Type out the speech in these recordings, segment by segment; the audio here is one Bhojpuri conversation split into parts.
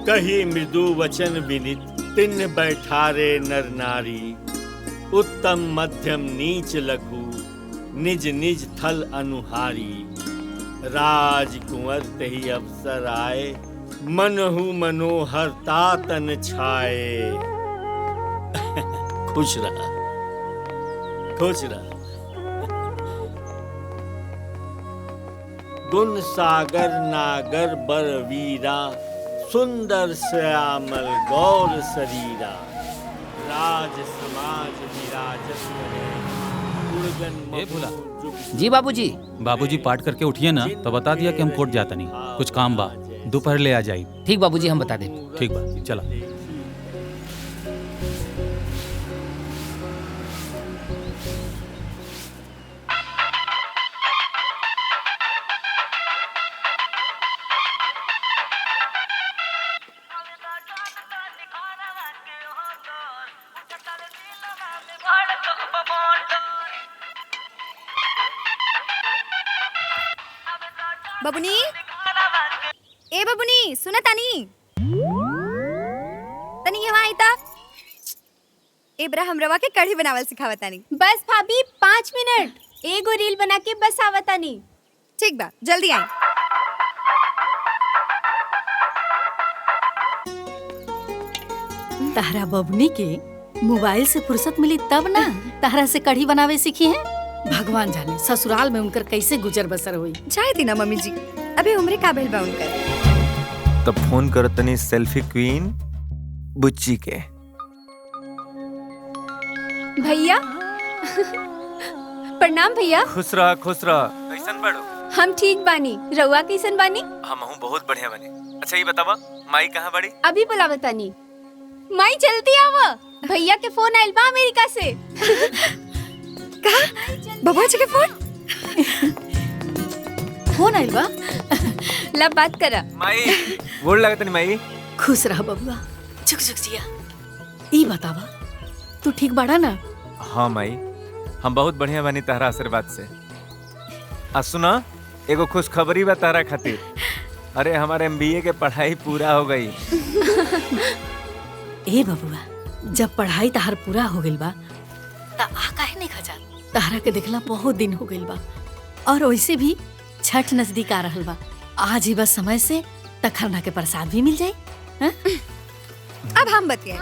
कही मृदु वचन विनित तिन्न बैठारे नर नारी। उत्तम मध्यम नीच लघु निज निज थल अनुहारी। राजकुंवर तही अवसर आए मनहु मनोहर तातन छाए। खुश रहा, खुश रहा। गुण सागर नागर बर वीरा। सुंदर श्यामल गौर शरीरा। राज समाज विराजत करे। भोला जी बाबूजी। बाबूजी पाठ करके उठिए ना, तो बता दिया कि हम कोर्ट जाता नहीं, कुछ काम बा, दोपहर ले आ जाए। ठीक बाबूजी, हम बता दें। ठीक बा, चला। बबुनी, ए बबुनी, सुना तानी तनी यहाँ आई ता। एबरा हमरवा के कढ़ी बनावल सिखावत तानी। बस भाभी 5 मिनट, एगो रील बना के बस आवतानी। ठीक बा, जल्दी आई। तारा बबनी के मोबाइल से फुर्सत मिली तब ना तारा से कढ़ी बनावे सीखी है। भगवान जाने ससुराल में उनकर कैसे गुजर बसर हुई। चाहे थी ना मम्मी जी, अभी उम्र का भेल बा उनकर। तब फोन करो तनी सेल्फी क्वीन बुच्ची के। भैया प्रणाम भैया। खुश रह, खुश रह। कैसन बड़ो? हम ठीक बानी, रउआ कैसन बानी? हमहू बहुत बढ़िया बनी। अच्छा ये बतावा, माई कहाँ बड़ी? अभी बुला बतानी। माई जल्दी आवा, भैया के फोन आइल बा अमेरिका से। कहा? बबुआ जी के फोन? फोन आइल बा? लब बात करा। माई गोड़ लागत नहीं माई। खुश रह बबुआ, झुक झुक जिया। ई बतावा, तू ठीक बाड़ा ना? हाँ माई, हम बहुत बढ़िया बनी तहरा आशीर्वाद से। आ सुना, एगो खुश खबरी बा तहरा खातिर। अरे हमारे MBA के पढ़ाई पूरा हो गई। ए बबुआ, जब पढ़ाई तहार पूरा हो गइल बा त आ काहे नहीं खजा? तहरा के देखला बहुत दिन हो गइल बा, और वैसे भी छठ नजदीक आ रहल बा। आज ही बस समय से तखरना के प्रसाद भी मिल जाई। अब हम बतिए।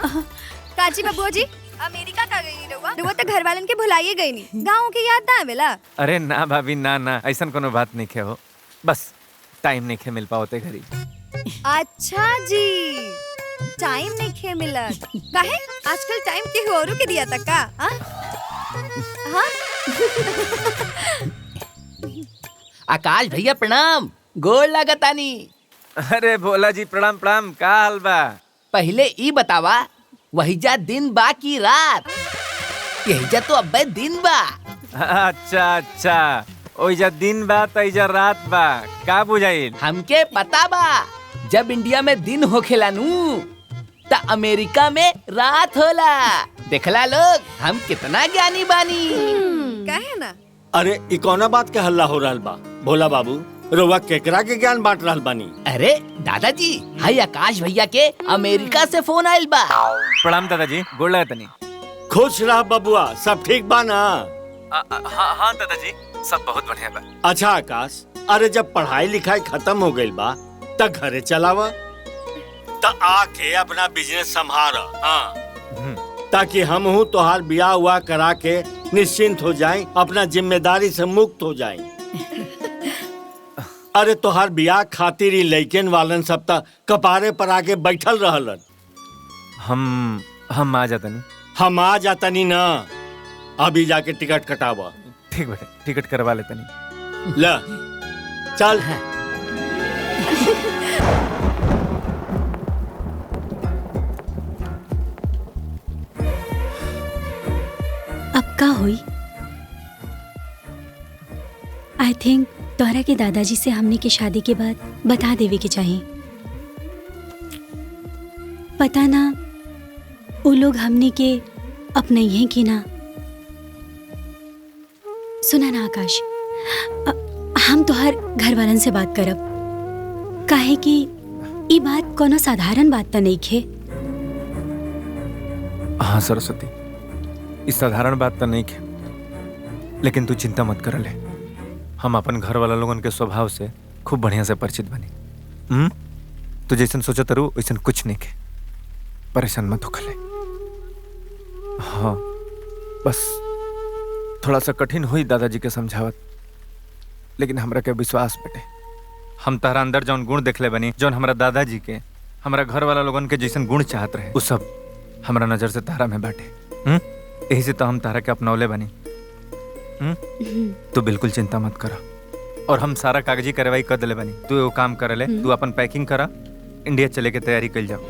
काजी बबुआ जी, अमेरिका का गई रहुआ? रहुआ तो घर वालन के भुलाइए गई नहीं, गाँव के याद ना आवेला? अरे ना भाभी, ना ना, ऐसा कोनो बात नहीं खे हो, बस टाइम नहीं खे मिल पाओते घरी। अच्छा जी, टाइम नहीं खे मिलत। काहे? आजकल टाइम के औरों के दिया तक का? हाँ? आकाश भैया प्रणाम, गोड़ लागतानी। अरे भोला जी प्रणाम प्रणाम, का हाल बा? पहले ई बतावा, वहीजा दिन बा की रात? यहीजा तो अब्बे दिन बा। अच्छा अच्छा, ओइजा दिन बा त इजा रात बा, का बुझाइल? हमके पता बा, जब इंडिया में दिन होखेला नू त अमेरिका में रात होला। देखला लोग, हम कितना ज्ञानी बानी। काहे ना? अरे ई कौना बात के हल्ला हो रहल बा? भोला बाबू, रउआ केकरा के ज्ञान बांट रहल बानी? अरे दादाजी, हाई आकाश भैया के अमेरिका से फोन आइल बा। प्रणाम दादाजी, गोड़ लागत नहीं। खुश रह बबुआ, सब ठीक बा ना? हाँ दादाजी, सब बहुत बढ़िया बा। अच्छा आकाश, अरे जब पढ़ाई लिखाई खत्म हो गइल बा त घरे चलावा, त आके अपना बिजनेस संभाल। हाँ, ताकि हम हूँ तोहार बियाह हुआ करा के निश्चिंत हो जाए, अपना जिम्मेदारी से मुक्त हो जाए। अरे तोहार बियाह खातिर ही लइकन वालन सब तक कपारे पर आके बैठल रहलन। हम आ जाता नहीं। हम आ जाता नहीं ना, अभी जाके टिकट कटावा। ठीक बेटे, टिकट करवा लेता नहीं। ला चल। अब का हुई? आई थिंक तोहरा के दादाजी से हमने के शादी के बाद बता देवे के चाहिए। पता ना वो लोग हमने के अपने हैं कि ना। सुना ना आकाश, हम तो हर घर वालन से बात करब, काहे कि ई बात कोनो साधारण बात तो नहीं खे। हाँ सरस्वती, इस साधारण बात तो नहीं है, लेकिन तू चिंता मत कर ले। हम अपन घर वाला लोगन के स्वभाव से खूब बढ़िया से परिचित बनी। तू जैसन सोचत रू वैसन कुछ नहीं के, परेशान मत होकर ले। हाँ बस थोड़ा सा कठिन हुई दादाजी के समझावत, लेकिन हमरा के विश्वास बेटे, हम तारा अंदर जौन गुण देखले बनी, जौन हमरा दादाजी के हमरा घर वाला लोगन के जैसन गुण चाहत रहे, वो सब हमरा नजर से तारा में बाटे। यही से तो हम तारा के अपनौले बनी। तू बिल्कुल चिंता मत करा, और हम सारा कागजी कार्रवाई कर दिले बनी। तू एगो काम कर ले, तू अपन पैकिंग करा, इंडिया चले के तैयारी कर जाओ।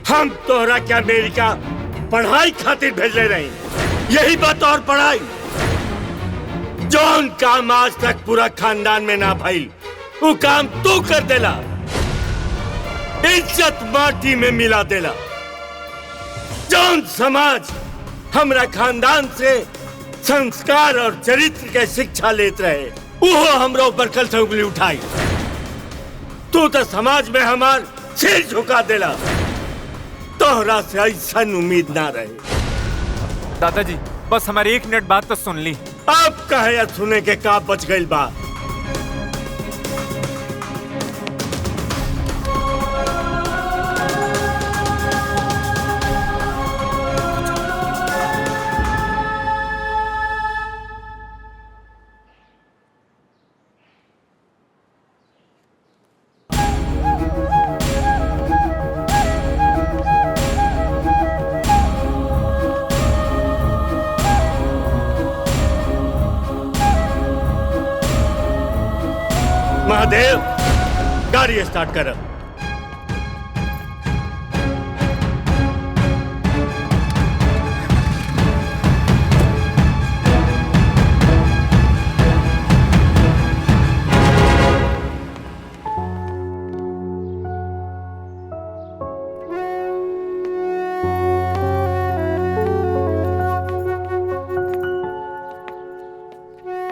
हम तोहरा के अमेरिका पढ़ाई खातिर भेजले रही, यही बात। और पढ़ाई जौन काम आज तक पूरा खानदान में ना भइल, वो काम तू कर देला, इज्जत माटी में मिला देला। जौन समाज हमरा खानदान से संस्कार और चरित्र के शिक्षा लेत रहे, वो हमरा ऊपर कल से उंगली उठाई। तू तो समाज में हमार सिर झुका देला। तोहरा से ऐसा उम्मीद ना रहे। दादाजी बस हमारी 1 मिनट बात तो सुन ली। अब कहे सुने के का बच गई बा। महादेव, गाड़ी स्टार्ट कर।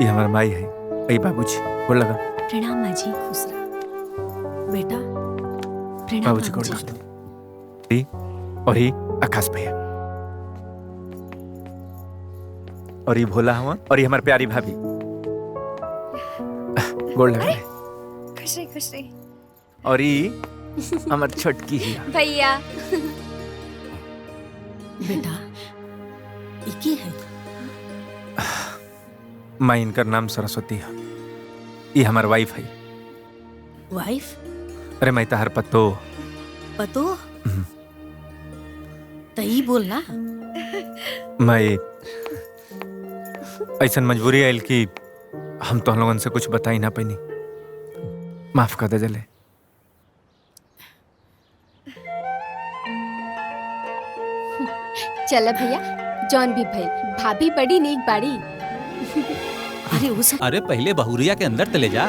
ये हमारा माई है। आई बाबूजी बोल लगा। प्रणाम माँ जी। खुश रह बेटा। प्रणाम बाबूजी को बाबूजी। और ही आकाश भैया, और ये भोला हुआ, और ये हमारी प्यारी भाभी। गोल्ड लगा। खुश रही खुश रही। और ये हमारी छोटकी ही भैया। बेटा ये की है? माँ, इनका नाम सरस्वती है। ये हमारी वाइफ है। वाइफ? अरे मैं तहर पतो पतो तई बोलना। मैं ऐसा मजबूरी आयल कि हम तो लोगन से कुछ बता ही ना पैनी। माफ कर दे जले। चल भैया, जॉन भी भइल, भाभी बड़ी नीक बाड़ी। अरे वो सब अरे पहले बहुरिया के अंदर चले जा।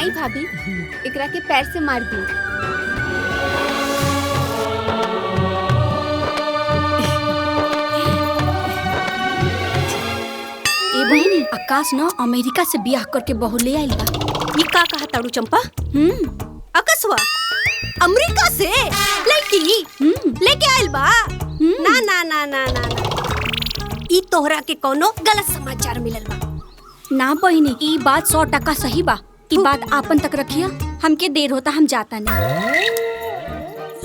आई भाभी, एकरा के पैर से मार दी। ए बहनी, आकाश न अमेरिका से बियाह करके बहू ले आइल बा। ये का कहा तारू चंपा? अकसवा अमेरिका से लड़की लेके आइल बा? ना ना ना ना ना ना, ई तोहरा के कोनो गलत समाचार मिलल बा। ना बहनी, ई बात 100% सही बा। ई बात आपन तक रखिया, हमके देर होता, हम जाता नहीं।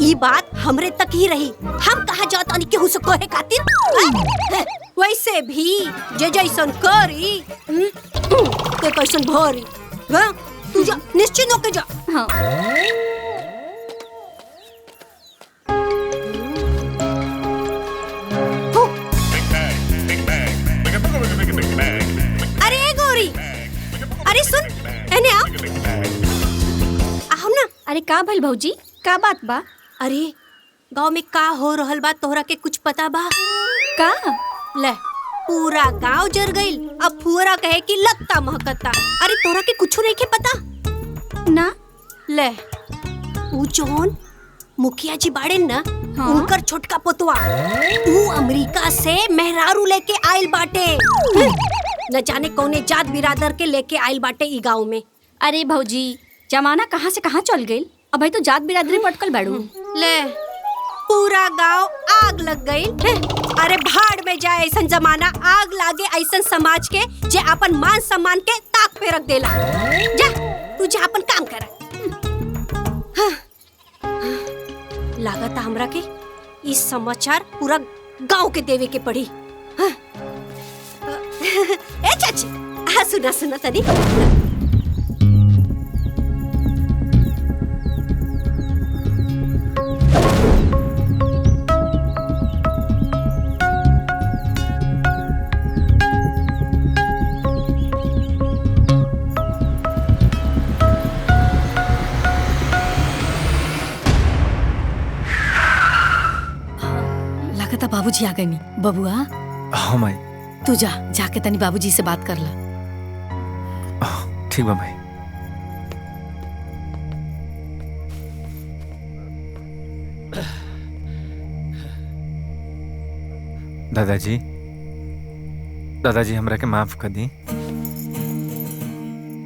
ई बात हमरे तक ही रही, हम कहा जाता नहीं केहू से कहे खातिर। वैसे भी जे जैसन करी ते कैसन भरी। तू जा, निश्चिंत होके जा। हाँ। अरे गोरी, अरे सुन, एने आओ ना। अरे का भइल भौजी, का बात बा? अरे गांव में का हो रहल बा तोहरा के कुछ पता बा? का? ले पूरा गांव जर गइल, अब फुहरा कहे कि लगता महकता। अरे तोहरा के कुछ नहीं के पता ना? ले ऊ जौन मुखिया जी बाड़े ना, हाँ? उनकर छोटका पोतवा ऊ अमेरिका से मेहरारू लेके आइल बाटे। न जाने कौने जात बिरादर के लेके आइल बाटे ई गांव में। अरे भौजी, जमाना कहाँ से कहाँ चल गइल, अब भाई तो जात बिरादरी पटकल बाड़ू। ले पूरा गांव आग लग गई। अरे भाड़ में जाए ऐसन जमाना, आग लागे ऐसन समाज के जे अपन मान सम्मान के ताक पे रख देला। जा तू जा अपन काम कर। लागत हमरा के इस समाचार पूरा गांव के देवे के पड़ी। ए चाची, सुना सुना तनी। लगता बाबूजी आ गए नी। बबुआ हाँ माई। तू जा, जाके तनी बाबूजी से बात कर ला। ठीक बा माई। दादाजी, दादाजी हमरा के माफ कर दी।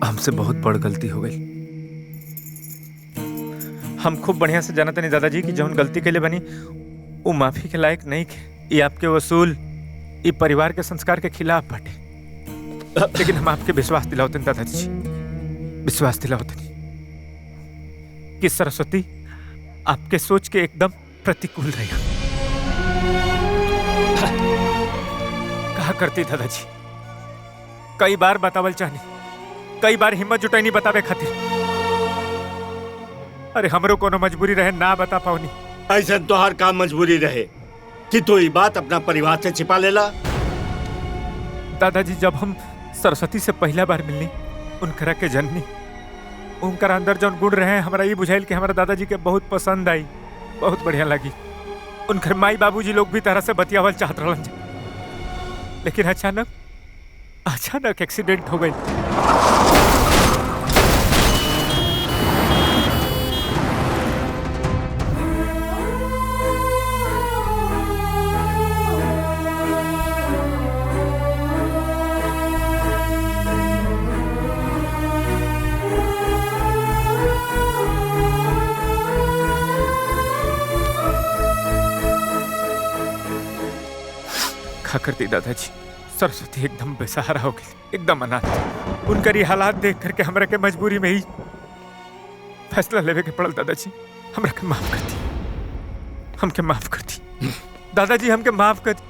हमसे बहुत बड़ गलती हो गई। हम खूब बढ़िया से जानते नहीं दादाजी कि जौन गलती के लिए बनी वो माफी के लायक नहीं के। ये आपके वसूल ये परिवार के संस्कार के खिलाफ बाटे। लेकिन हम आपके विश्वास दिलावते दादाजी, विश्वास दिलावते कि सरस्वती आपके सोच के एकदम प्रतिकूल रहेगा। कहा करती दादाजी, कई बार बतावल चाहनी, कई बार हिम्मत जुटाई बतावे खातिर। अरे हमरो कोनो मजबूरी रहे ना बता पाऊनी। ऐसा तो हर काम मजबूरी रहे कि तू ये बात अपना परिवार से छिपा लेला। दादाजी, जब हम सरस्वती से पहला बार मिलनी, उनकरा के जननी, उनकर अंदर जौन गुण रहे हमरा ये बुझाइल कि हमारा दादाजी के बहुत पसंद आई, बहुत बढ़िया लगी। उनकर माई बाबूजी लोग भी तरह से बतियावल चाहत रहलन। लेकिन अचानक एक्सीडेंट हो गई। करती दादाजी, सरस्वती एकदम बेसहारा हो गई, एकदम अनाथ। उनकर ये हालात देख करके हमरा के मजबूरी में ही फैसला लेवे के पड़ल। दादाजी हमरा के माफ कर दी, हमके माफ कर दी दादाजी, हमके माफ कर दी।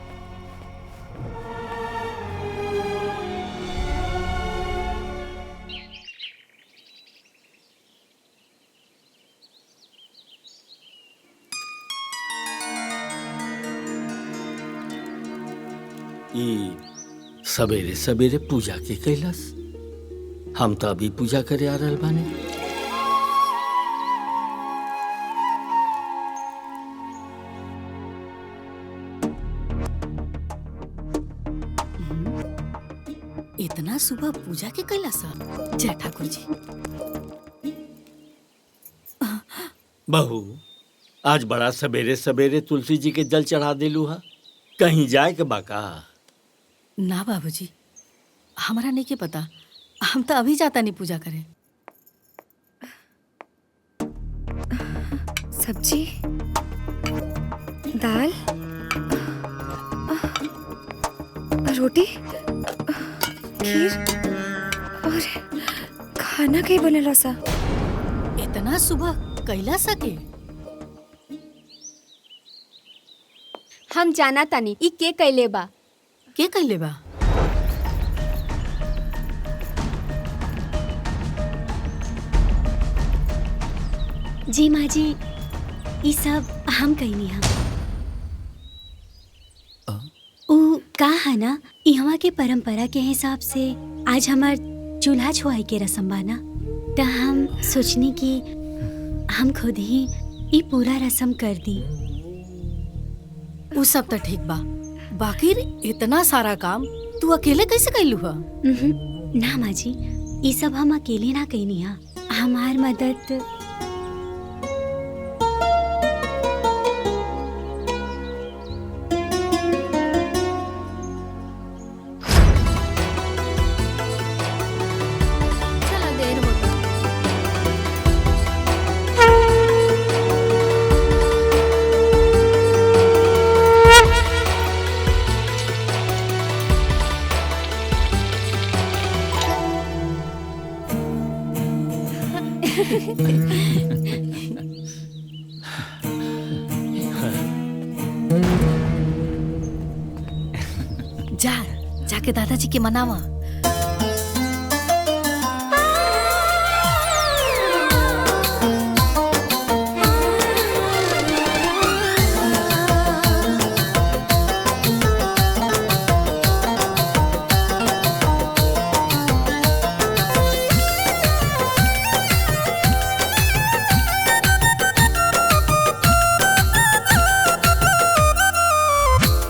सवेरे सवेरे पूजा के कैलाश, हम तो अभी पूजा करे आ रहल बानी। इतना सुबह पूजा के कैला सा। जय ठाकुर जी। बहू, आज बड़ा सवेरे सवेरे तुलसी जी के जल चढ़ा दिलू हा। कहीं जाए के बाका? ना बाबूजी, हमरा नहीं के पता। हम तो अभी जाता नहीं पूजा करे। सब्जी, दाल, रोटी, खीर और खाना कहीं बनेला सा। इतना सुबह कैला सके? हम जाना तानी ई के कैले बा। के कैले बा? जी माँ जी, ई सब हम कहनी हम। ऊ का है ना, यहाँ के परंपरा के हिसाब से आज हमार चूल्हा छुआई के रस्म बा ना, तो हम सोचनी कि हम खुद ही ई पूरा रस्म कर दी। वो सब तो ठीक बा, बाकी इतना सारा काम तू अकेले कैसे कैलू हा? ना माँ जी, ई सब हम अकेले ना कहनी हा। हमार मदद चला देर होता। जा जाके दादाजी के मनावा।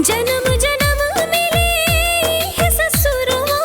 जन्म जन्म मिले है ससुरवा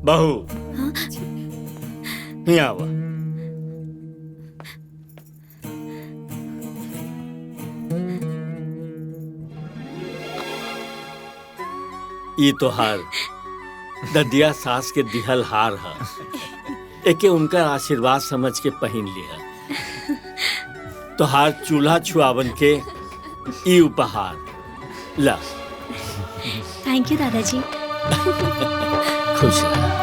बहू यहाँ आवा। ई तोहार ददिया सास के दिहल हार है, एके उनका आशीर्वाद समझ के पहन लिया। तोहार चूल्हा छुआवन के ई उपहार ला। थैंक यू दादाजी। खुश रह।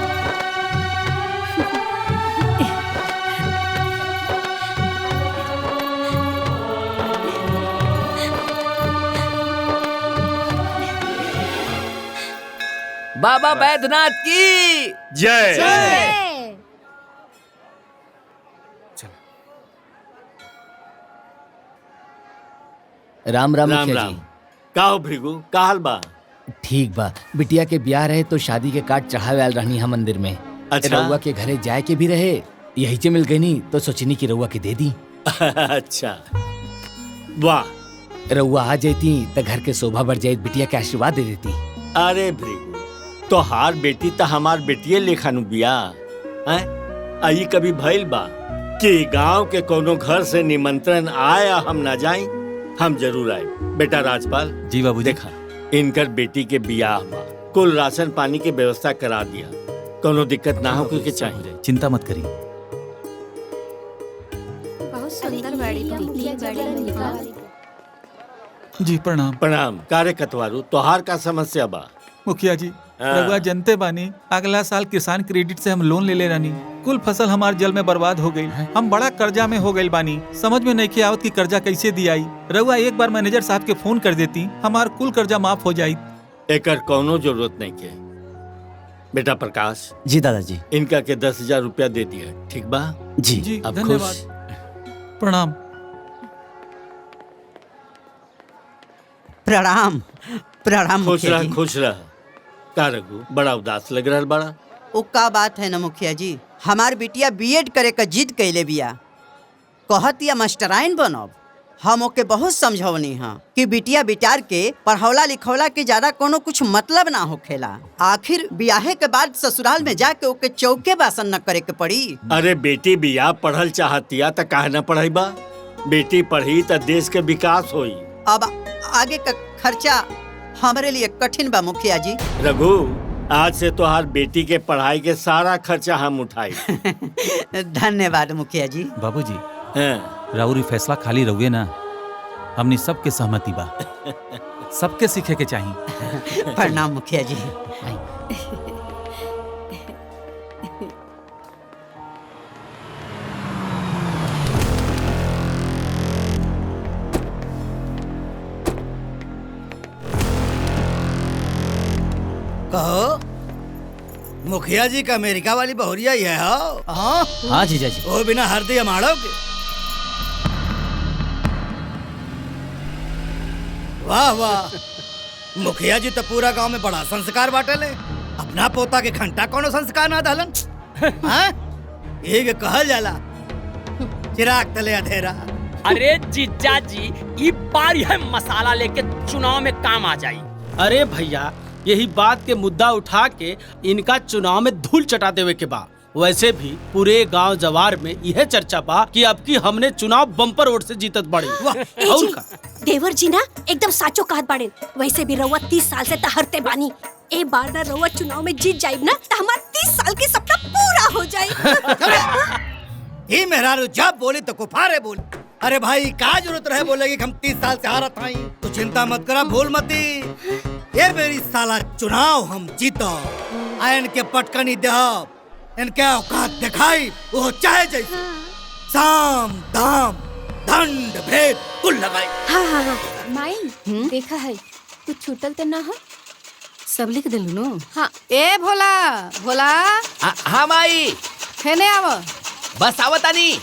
बाबा बैद्यनाथ की जय। राम राम राम मुखिया राम। जी। का हो भृगु, का हाल बा? ठीक बा, बिटिया के ब्याह रहे तो शादी के कार्ड चढ़ावे आयल रहनी हम मंदिर में। अच्छा। रउआ के घरे जाए के भी रहे, यही से मिल गई नी तो सोचनी की रउआ के दे दी। अच्छा वाह। रउआ आ जाती तो घर के शोभा बढ़ जाये, बिटिया के आशीर्वाद दे देती। अरे भृगु, तोहार बेटी तो हमार बेटिये लेखानु बिया हैं? आई कभी भइल बा कि गांव के कोनो घर से निमंत्रण आए हम ना जाई? हम जरूर आए। बेटा राजपाल जी बाबूजी। देखा, इनकर बेटी के बियाह बा, कुल राशन पानी के व्यवस्था करा दिया, कोनो दिक्कत ना हो के चाहिए। चिंता मत करिए। बहुत सुंदर बाड़ी जी प्रणाम। प्रणाम। कार्य कतवारू, तोहार का समस्या बा? मुखिया जी, रघुआ जनते बानी, अगला साल किसान क्रेडिट से हम लोन ले रानी, कुल फसल हमार जल में बर्बाद हो गई। हम बड़ा कर्जा में हो गई बानी, समझ में नहीं आवत कि कर्जा कैसे दियाई। रघुआ एक बार मैनेजर साहब के फोन कर देती, हमार कुल कर्जा माफ हो जाई। एकर कोनो जरूरत नहीं के। बेटा प्रकाश जी दादाजी। इनका के 10,000 रुपया दे दिया, ठीक बा? जी जी अब धन्यवाद। खुश? प्रणाम। प्रणाम प्रणाम खुश मुखिया रह, जी। खुश रह। का रघु, बड़ा उदास लग रहा बड़ा? ओ का बात है ना मुखिया जी, हमार बिटिया बीएड करे का जिद कैले बिया, कहतिया मास्टराइन बनब। हम ओके बहुत समझौनी हाँ कि बिटिया बिटार के पढ़ौला लिखौला के ज्यादा कोनो कुछ मतलब ना होखेला। आखिर बियाहे के बाद ससुराल में जाके ओके चौके बासन न करे के पड़ी। अरे बेटी बिया पढ़ल चाहतिया त काहे ना पढ़ाई बा? बेटी पढ़ी त देश के विकास होई। अब आगे का खर्चा हमारे लिए कठिन बा मुखिया जी। रघु, आज से तोहार बेटी के पढ़ाई के सारा खर्चा हम उठाई। धन्यवाद मुखिया जी। बाबूजी, हैं? राउरी फैसला खाली रहुए ना, हमनी सबके सहमति बा, सबके सीखे के चाहिए। प्रणाम मुखिया जी। कहो, मुखिया जी का अमेरिका वाली बहुरिया ही है। हाँ हाँ जीजा जी। वो बिना हरदी अमाड़ो के। वाह वाह, मुखिया जी तो पूरा गांव में बड़ा संस्कार बाटले। अपना पोता के घंटा कोनो संस्कार ना डालन। हाँ? एक कहल जाला, चिराग तले अंधेरा। अरे जीजा जी, ये बार है मसाला लेके चुनाव में काम आ जाई। अरे भैया, यही बात के मुद्दा उठा के इनका चुनाव में धूल चटा देवे के बा। वैसे भी पूरे गांव जवार में यह चर्चा बा कि अब की हमने चुनाव बम्पर वोट से जीतत बड़ी। और का देवर जी ना एकदम साचो कहत बाड़े। वैसे भी रउआ 30 साल से तहरते बानी, ए बार ना रउआ चुनाव में जीत जाइब ना तो हमार 30 साल के सपना पूरा हो जाए। ये मेहरारू जब बोली तो कुफारे बोली। अरे भाई, का जरूरत रहे बोलेगी कि हम 30 साल से हारत हई? तो चिंता मत करा, भूल मती। ये मेरी साला चुनाव हम जीतो, आयन के पटकनी देहब, इनके औकात दिखाई, वो चाहे जैसे साम दाम दंड भेद कुल लगाई। हाँ हाँ हाँ माई, देखा है कुछ छूटल तो ना हो? सब लिख दिलू नो? हाँ। ए भोला भोला। हाँ माई, खेने आव। बस आवतानी।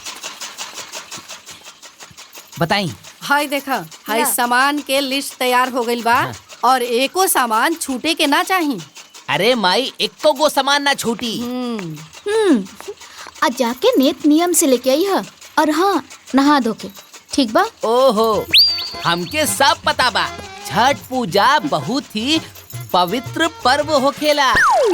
बताई। हाय देखा, हाय सामान के लिस्ट तैयार हो गइल बा। और एको सामान छूटे के ना चाहिए। अरे माई, एको गो सामान ना छूटी। आज जाके नेत नियम से लेके आई है। और हाँ, नहा धो के, ठीक बा? ओहो, हमके सब पता बा। छठ पूजा बहुत ही पवित्र पर्व होखेला।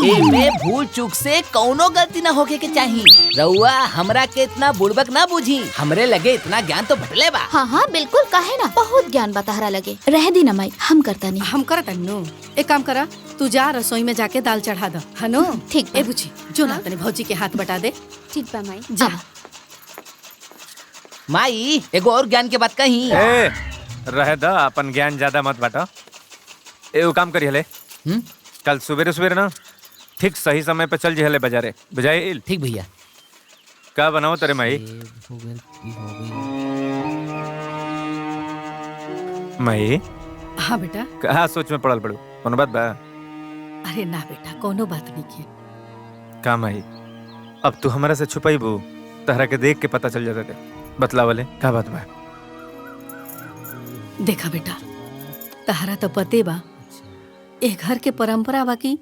एमे भूल चूक से कौनो गलती ना होके के चाहिए। रउआ हमरा के इतना बुड़बक ना बुझी, हमरे लगे इतना ज्ञान तो बटले बा। हाँ हाँ बिल्कुल, काहे ना, बहुत ज्ञान बताहरा लगे। रह दी ना माई, हम करता नहीं। हम करत नो। एक काम करा, तू जा रसोई में जाके दाल चढ़ा दो, हनो? ठीक बा। ए बुची, जो ना तने भौजी के हाथ बटा दे। ठीक बा माई। जा। माई एगो और ज्ञान के बात कही। ए, रह द, अपन ज्ञान ज्यादा मत बाटा। ए काम करी हले, कल सुबेरे सुबेरे ना ठीक सही समय पे चल जी हले बाजारे, बुझाइल? ठीक भैया। का बनाओ तेरे माई? माई हाँ बेटा। कहा सोच में पड़ल पड़ू, कौन बात बा? अरे ना बेटा, कोनो बात नहीं की। का माई, अब तू हमारा से छुपाईबू, तहरा के देख के पता चल जाता थे। बतलावले का बात बा? देखा बेटा, तहरा तो पते बा, ए घर के परंपरा बा की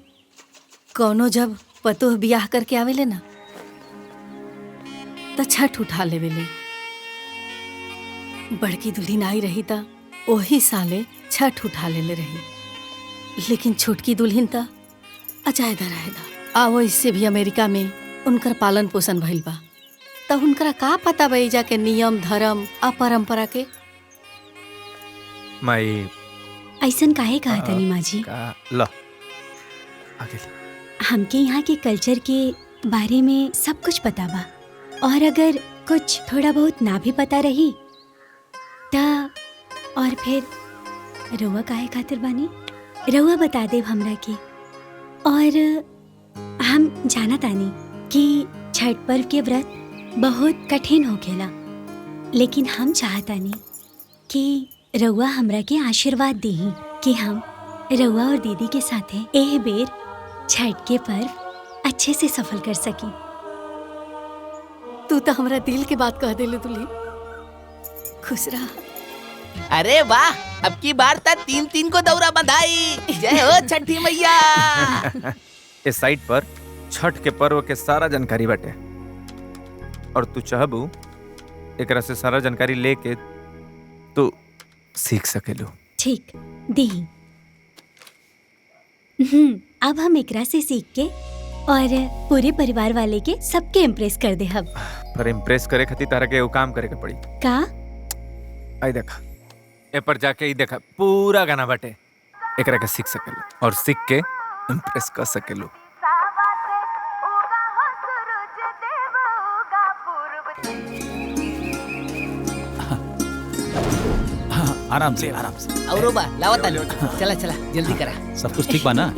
कौनो जब पतोह बियाह करके आवेले ना त छठ उठा लेवेले। बड़की दुल्हन आई रही त ओही साले छठ उठा लेले रही, लेकिन छोटकी दुल्हन त अजायदा रहेदा। आ वैसे भी अमेरिका में उनकर पालन पोषण भइल बा, त उनकरा का पता बा एजा के नियम धर्म आ परंपरा के। माई ऐसन काहे कहा तनी माँ जी? ला आगे हमके यहाँ के कल्चर के बारे में सब कुछ पता बा, और अगर कुछ थोड़ा बहुत ना भी पता रही ता और फिर रउआ काहे खातिर बानी, रउआ बता देव हमरा के। और हम जाना तानी कि छठ पर्व के व्रत बहुत कठिन होखेला, लेकिन हम चाहतानी कि रउआ हमरा के आशीर्वाद दीही कि हम रउआ और दीदी के साथे एह बेर छठ के पर्व अच्छे से सफल कर सकी। तू तो हमरा दिल के बात कह देले दुल्ही। खुश रहा। अरे वाह, अब की बार तक 3-3 को दौरा बंधाई। जय हो छठी मैया। इस साइट पर छठ के पर्व के सारा जानकारी बाटे, और तू चाहबू एकरा से सारा जानकारी लेके तू सीख सकेलू। ठीक दी। अब हम एकरा से सीख के और पूरे परिवार वाले के सबके इम्प्रेस कर दे। हम पर इम्प्रेस करे खातिर तारा के वो काम करे के पड़ी। का? आई देखा, ए पर जाके ई देखा पूरा गाना बाटे, एकरा के सीख सकेलू और सीख के इम्प्रेस कर सकेलू। आराम से आराम से। औरो बा लावता लो, चला चला जल्दी करा। सब कुछ ठीक बा ना?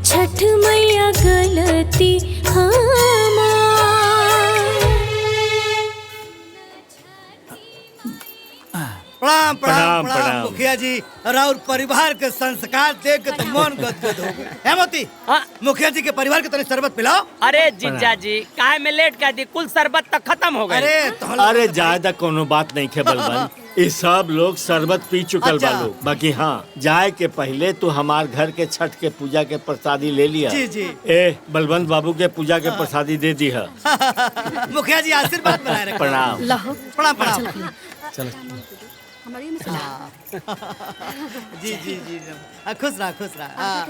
छठ मैया गलती प्रणाम प्रणाम प्रणाम, प्रणाम प्रणाम। मुखिया जी और परिवार के संस्कार देख के तो मन गदगद हो गया। हेमंती मुखिया जी के परिवार के तने शरबत पिलाओ। अरे जीजा जी काहे में लेट कर दी, कुल शरबत तक खत्म हो गए। अरे ज्यादा कोनो बात नहीं है बलबन, ये सब लोग शरबत पी चुकल अच्छा। बा लोग। बाकी हाँ, जाए के पहले तू हमार घर के छठ के पूजा के प्रसादी ले लिया। जी, जी। ए बलवंत बाबू के पूजा के प्रसादी दे दी है। मुखिया जी आशीर्वाद बनाए रखें। प्रणाम। लाहो प्रणाम प्रणाम। चलो जी जी जी खुश रहा खुश रहा।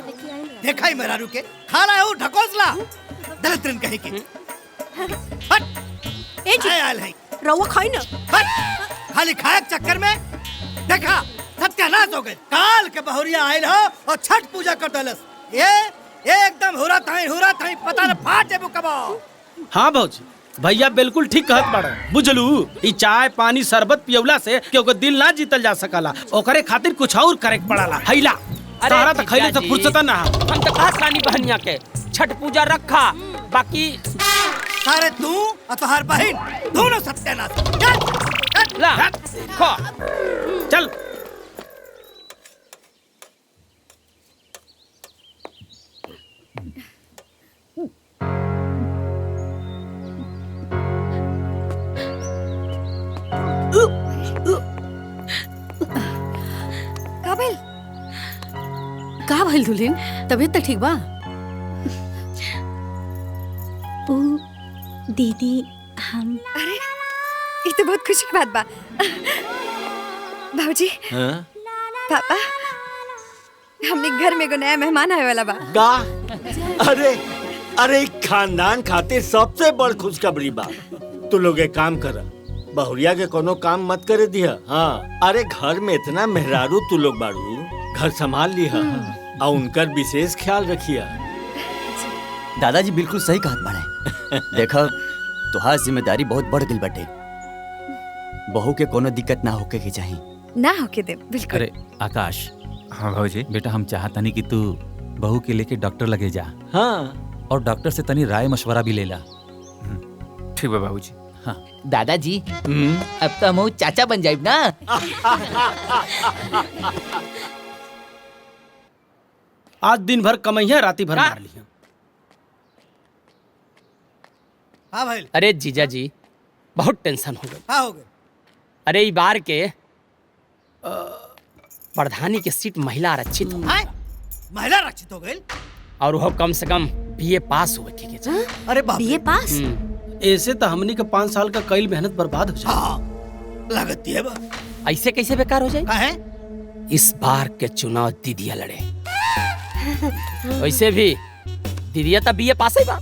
देखा ही मेरा रुके खाना है वो ढकोसला दलित ट्रेन कहीं की। ए जी आयल है रवा खाई ना। खाली खाए के चक्कर में देखा सत्यानाश हो गए। काल के बहुरिया आयल हो और छठ पूजा कर दलस। ये एकदम हुरा थाई पता न फाटे बुकबो। हाँ भौजी भैया बिल्कुल ठीक कहत बाड़ा। बुझलू ई चाय पानी शरबत पियवला से क्योंकि दिल ना जीतल जा सकला, ओकरे खातिर कुछ और करे के पड़ाला। हैला तारा तो खैले से फुर्सत ना। हम तो कहत रानी बहनिया के छठ पूजा रखा, बाकी सारे तू और तुम्हार बहन दोनों सत्यानाश। ला खा चल। काबिल का भइल दुल्हन, तबीयत तो ठीक बा? ओ दीदी हम अरे ये तो बहुत खुशी की बात बा। भाऊजी हाँ? पापा हमने घर में एगो नया मेहमान आए वाला बा। का? अरे अरे खानदान खातिर सबसे बड़ खुशखबरी बा। तू लोग एक काम कर, बहुरिया के कोनो काम मत करे दिया। हाँ अरे घर में इतना मेहरारू तू लोग बाड़ू, घर संभाल लिया और उनकर विशेष ख्याल रखिया। दादाजी बिल्कुल सही कहत बाड़े। देखा तुहार जिम्मेदारी बहुत बढ़ गई बटे। बहू के कोनो दिक्कत ना होके के चाहिए। ना होके दे बिल्कुल। अरे आकाश। हाँ भाजी। बेटा हम चाहता नहीं कि तू बहू के लेके डॉक्टर लगे जा। हाँ और डॉक्टर से तनी राय मशवरा भी ले ला। ठीक है बाबूजी। हाँ दादाजी अब तो हम चाचा बन जाइब ना। आज दिन भर कमैया राती भर मार लिया। हाँ भाई। अरे जीजा जी बहुत टेंशन हो गई। हाँ हो गए। अरे ई बार के प्रधानी के सीट महिला आरक्षित हो। महिला आरक्षित हो गई और वो कम से कम बीए पास हुए ठीक है। अरे बीए पास? ऐसे तो हमनी के 5 साल का कई मेहनत बर्बाद हो जाए। लगती है बा। ऐसे कैसे बेकार हो जाए? काहे? इस बार के चुनाव दीदिया लड़े। वैसे भी दीदिया तो बीए पास है बा,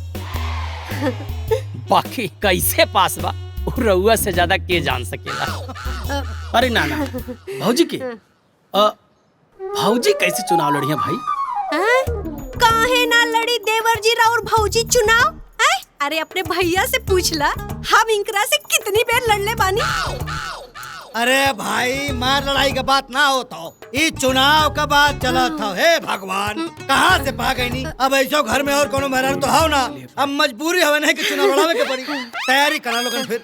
बाकी कैसे पास बा रउआ से ज्यादा के जान सकेला। अरे ना ना भौजी के भौजी कैसे चुनाव लड़िया भाई? काहे ना लड़ी देवर जी और भौजी चुनाव? अरे अपने भैया से पूछला, हम इनकरा से कितनी बार लड़ले बानी। अरे भाई मार लड़ाई का बात ना होता हो, ये चुनाव का बात चला था। हे भगवान कहाँ से पा गई नहीं। अब ऐसा घर में और कोनो मेहरारू तो हो ना, अब मजबूरी हवे नहीं कि चुनाव लड़ावे के पड़ी। तैयारी करा लोगन फिर।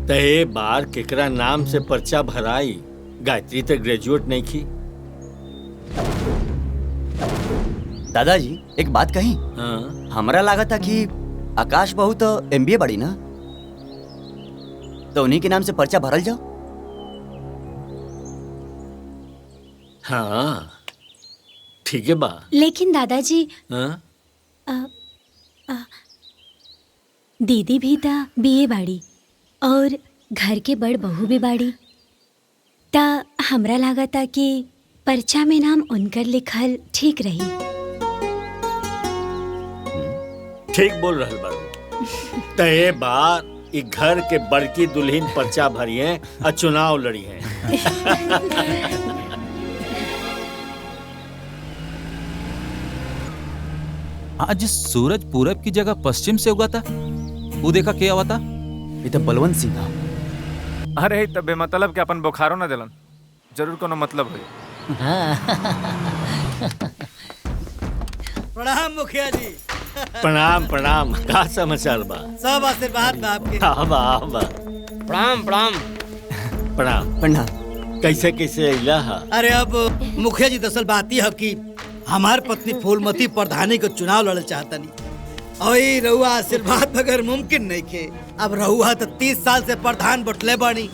ते बार केकरा नाम से पर्चा भराई? गायत्री तो ग्रेजुएट नहीं की। दादाजी एक बात कही। हाँ? हमरा लगा था कि आकाश बहू तो एमबीए बड़ी ना, तो उन्हीं के नाम से पर्चा भरल जाओ। हाँ ठीक है बा। लेकिन दादाजी हाँ? दीदी भी ता बीए बाड़ी और घर के बड़ बहू भी बाड़ी, ता हमरा लगा था कि पर्चा में नाम उनकर लिखल ठीक रही। ठीक बोल रहल बारू। ते बार ई घर के बड़की दुल्हन पर्चा भरिए और चुनाव लड़ी है। आज सूरज पूरब की जगह पश्चिम से उगा था। वो देखा क्या हुआ था? ये तो बलवंत सिंह था। अरे तब बेमतलब के अपन बुखारो ना दिलन, जरूर कोनो मतलब है। प्रणाम मुखिया जी। प्रणाम प्रणाम। का समाचार बा? सब आशीर्वाद बा आपके। प्रणाम प्रणाम प्रणाम प्रणाम। कैसे कैसे अइला हा? अरे अब मुखिया जी दरअसल बात ही है कि हमार पत्नी फूलमती प्रधानी को चुनाव लड़ल चाहतनी और ई रहुआ आशीर्वाद बगैर मुमकिन नहीं खे। अब रहुआ तो 30 साल से प्रधान बटले बानी।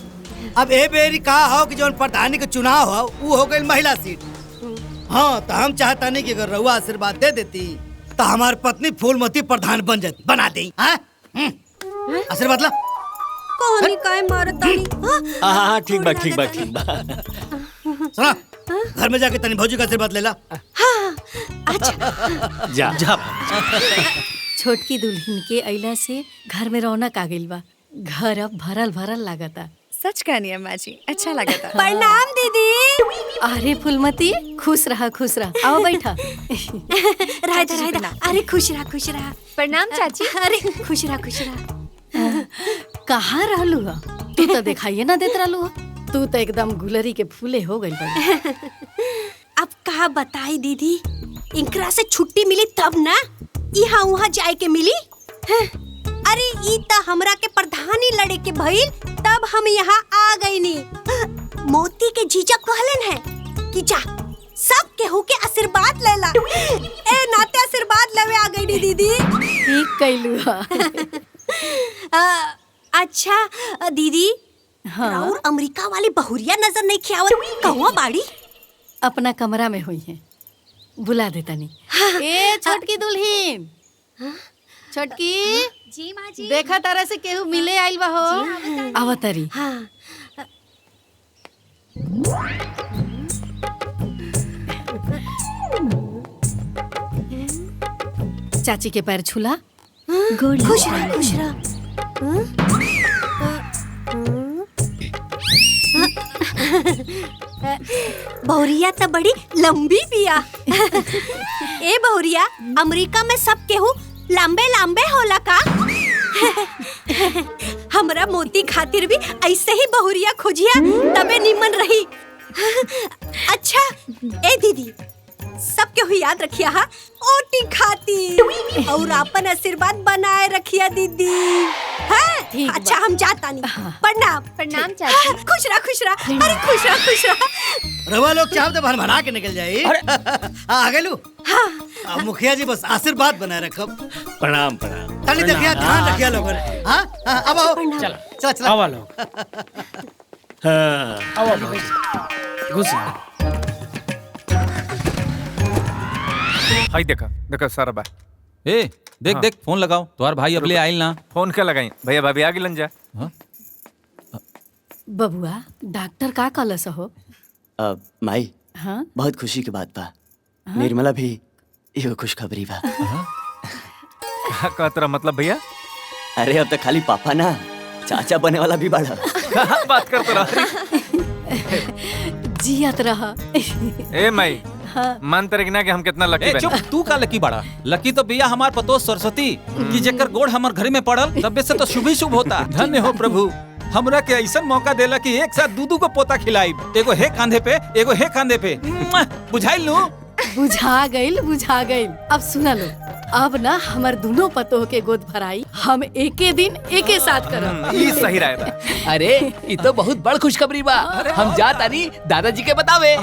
अब ए बेरी कहा हो कि जो प्रधानी के चुनाव हो वो हो गई महिला सीट। हाँ तो हम चाहता नहीं कि अगर रहुआ आशीर्वाद दे देती तो हमार पत्नी फूलमती प्रधान बन जाती, बना दी। आशीर्वाद ला। कहानी काय मारतानी? हाँ ठीक बा ठीक बा ठीक बा। सुना घर में जाके तनी भौजी का आशीर्वाद ले ला। हाँ, अच्छा। जा जा। छोटकी दुल्हन के अइला से घर में रौनक आ गइल बा। घर अब भरल भरल लागता। सच कहनी अम्मा जी, अच्छा लगा था। प्रणाम दीदी। अरे फूलमती खुश रहा खुश रहा। आओ बैठा। राधा अरे खुश रहा। प्रणाम चाची। अरे खुश रहा। कहाँ रहलू हा? तू तो दिखाइए ना देत रहलू हा। तू तो एकदम गुलरी के फूले हो गई बड़ी। अब कहा बताई दीदी, इनकरा से छुट्टी मिली तब ना यहाँ वहाँ जाए के मिली। अरे ई त हमरा के प्रधानी लड़े के भइल तब हम यहाँ आ गई नी। मोती के जीजा कहलन है कि जा सब केहू के आशीर्वाद ले ला। ए नाते आशीर्वाद लेवे आ गई नी दीदी। ठीक कैलू हा। अच्छा दीदी, हाँ? और अमेरिका वाली बहुरिया नजर नहीं खियावत कहवा बाड़ी? अपना कमरा में हुई है, बुला देता नहीं। ए छोटकी दुल्हन, छोटकी जी माँ जी। देखा तारा से केहू मिले आइल बा हो। आवतरी। हाँ। चाची के पैर छूला। खुश रहा। बहुरिया तो बड़ी लंबी बिया। ए बहुरिया, अमेरिका में सब केहू लंबे लंबे होला का? हमरा मोती खातिर भी ऐसे ही बहुरिया खोजिया तबे निमन रही। अच्छा ए दीदी, सब केहू याद रखिया हा ओटी खाती और अपन आशीर्वाद बनाए रखिया दीदी। हाँ? अच्छा हम जाता नहीं। प्रणाम। प्रणाम चाची। खुश रहा। अरे खुश रहा। रवा लोग चाहते तो भर के निकल जाए। आ गए लू। अब मुखिया जी बस आशीर्वाद बनाए रखब। प्रणाम प्रणाम। तनी देखिया ध्यान रखिया लोगन। हाँ अब आओ। चला आवा लोग। आवा घुस। हाय देखा सारा बा। ए देख फोन लगाओ। तुम्हार भाई अब ले आइल ना। फोन क्या लगाई? भैया भाभी आ गिलन जा। बबुआ डॉक्टर का कहलस हो? माई हाँ? बहुत खुशी की बात बा। निर्मला भी ये खुशखबरी बा। का तेरा मतलब भैया? अरे अब तक खाली पापा ना, चाचा बने वाला भी बड़ा। बात कर तो रहा। जियत रहा। ए माई, हाँ। मान तेरे कि ना कि हम कितना लकी बने। चुप, तू का लकी बड़ा? लकी तो बिया हमार पतो सरस्वती कि जेकर गोड़ हमर घर में पड़ल तबे से तो शुभ ही शुभ होता। धन्य हो प्रभु, हमरा के ऐसा मौका देला कि एक साथ दूधू को पोता खिलाई। एगो है कांधे पे, एगो है कांधे पे। बुझाइल नु? बुझा गइल। अब सुना लो, अब ना हमार दोनों पतोह के गोद भराई हम एके दिन एके साथ करब। ये सही रहेगा। अरे ये तो बहुत बड़ खुशखबरी बा। हम जाता नहीं दादाजी के बतावे।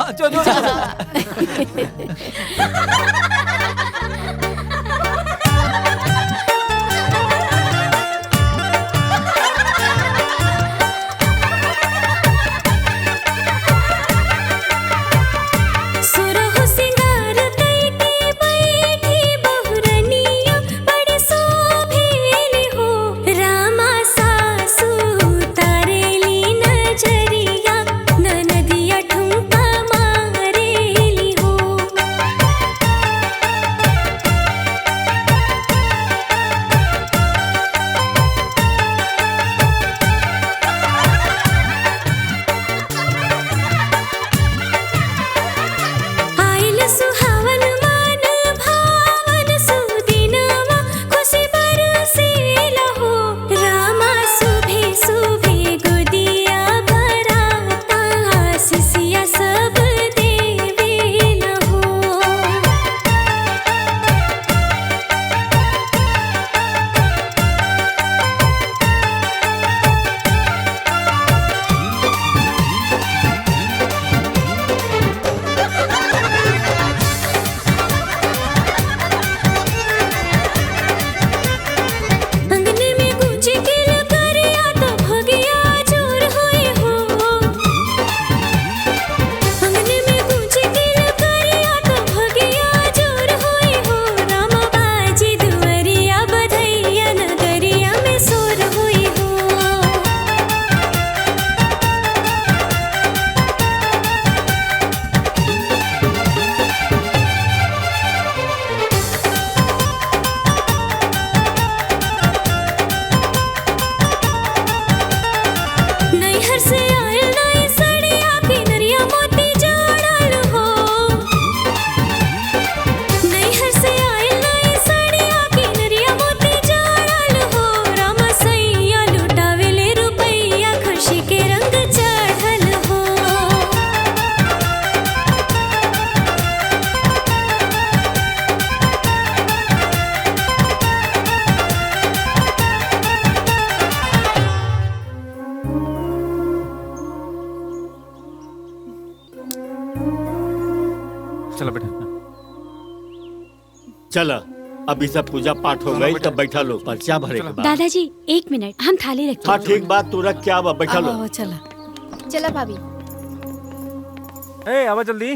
चला अभी सब पूजा पाठ हो गई तब बैठा लो पर्चा भरे के बाद। दादाजी 1 मिनट हम थाली रखते हाँ ठीक बात तू रख के आवा बैठा लो। चला चला भाभी। ए आवा जल्दी।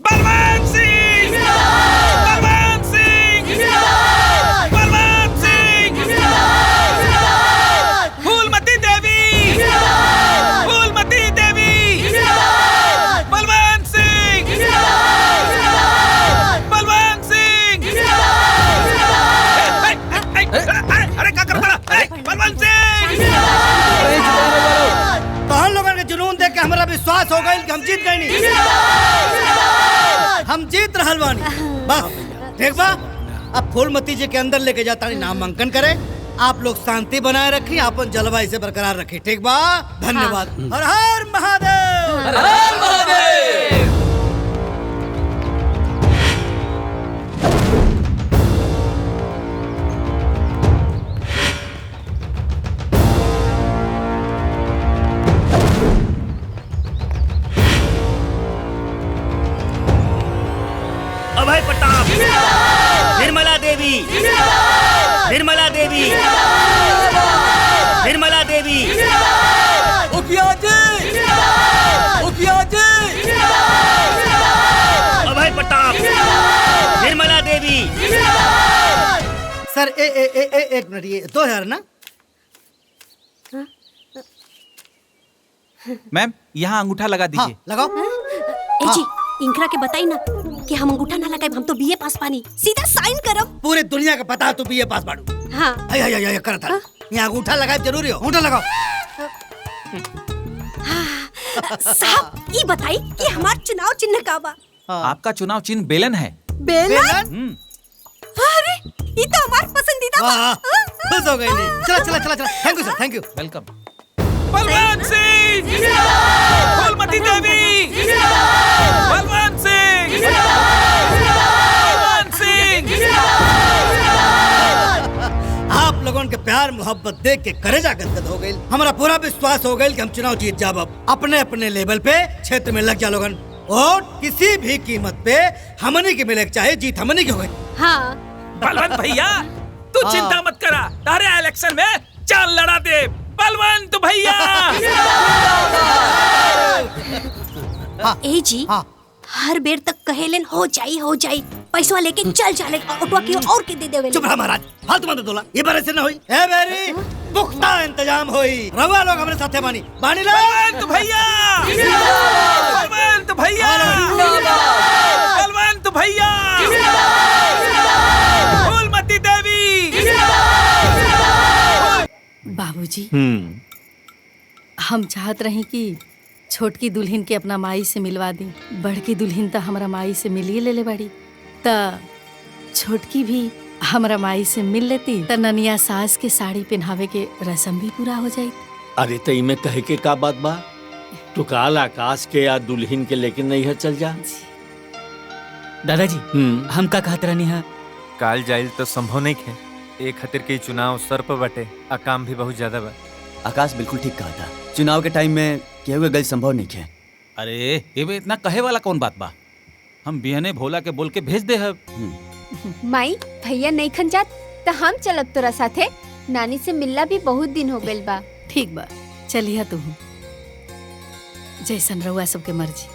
बलवंत सिंह बलवंत सिंह बलवंत सिंह फूलमती देवी फूलमती देवी बलवंत सिंह बलवंत सिंह अरे क्या करता बलवंत सिंह। तोहन लोगन के जुनून देख के हमारा विश्वास हो गई कि हम जीत गए नहीं। हम जीत रहल बानी बस ठीक बा। अब फूलमती जी के अंदर लेके जाता नामांकन करे। आप लोग शांति बनाए रखिए अपन जलवा इसे बरकरार रखिए ठीक बा। धन्यवाद। हर हर महादेव हर हर महादेव। अभय प्रताप निर्मला देवी निर्मला देवी निर्मला देवी मुखिया जी मुखिया जी अभय प्रताप निर्मला देवी। सर एक मिनट ये 2000 ना। मैम यहाँ अंगूठा लगा दीजिए। लगाओ। ए जी इनकरा के बताई ना कि हम अंगूठा ना लगाए हम तो बीए पास पानी सीधा साइन करब। पूरे दुनिया का पता तू बीए पास बाड़ू। हाँ आय करता यहाँ अंगूठा लगाए जरूरी हो। अंगूठा लगाओ। साहब ये बताई कि हमार चुनाव चिन्ह का बा। आपका चुनाव चिन्ह बेलन है। बेलन? अरे ये तो हमार पसंदीदा बा। खुश हो गई नहीं। चला चला चला thank you sir thank you. Welcome. Balwant Singh Phoolmati Devi Balwant Singh Balwant Singh. आप लोगों के प्यार मोहब्बत देख के करेजा गदगद हो गई। हमारा पूरा विश्वास हो गई कि हम चुनाव जीत जाब। अब अपने अपने लेवल पे क्षेत्र में लग जा लोगन और किसी भी कीमत पे हमनी के मिले चाहे जीत हमनी की हो गई। हाँ बलवंत भैया तू चिंता मत करा तारे इलेक्शन में चाल लड़ा दे बलवंत भैया। ए जी हर बेर तक कहेलन हो जाई पैसा लेके चल जाले ऑटो की और के दे देवे। चुप रह महाराज फालतू मत बोला। ये बार ऐसे न होई। ए बेरी पुख्ता इंतजाम होई। रवा लोग हमारे साथे बानी लो। बलवंत भैया बलवंत भैया बलवंत भैया फूलमती देवी। बाबूजी हम चाहत रही कि छोटकी दुल्हन के अपना माई से मिलवा दी। बड़की दुल्हन तो हमारा माई से मिलिए ले बाड़ी त छोटकी भी हमारा माई से मिल लेती त ननिया सास के साड़ी पहनावे के रस्म भी पूरा हो जाई। अरे तई में कहे के का बात बा। तू काल आकाश के या दुल्हन के लेके नहीं है चल जा। दादाजी हम का कहत रहनी है काल जाइल तो संभव नहीं है। एक खातिर के चुनाव सर पर बटे आ काम भी बहुत ज्यादा बा। आकाश बिल्कुल ठीक कहा था। चुनाव के टाइम में केहू के गल संभव नहीं है। अरे ये में इतना कहे वाला कौन बात बा। हम बिहने भोला के बोल के भेज दे है। माई भैया नहीं खन जात तो हम चलब तोरा साथे। नानी से मिलना भी बहुत दिन हो गइल बा। ठीक बा चलिया तू जैसन रहुआ सबके मर्जी।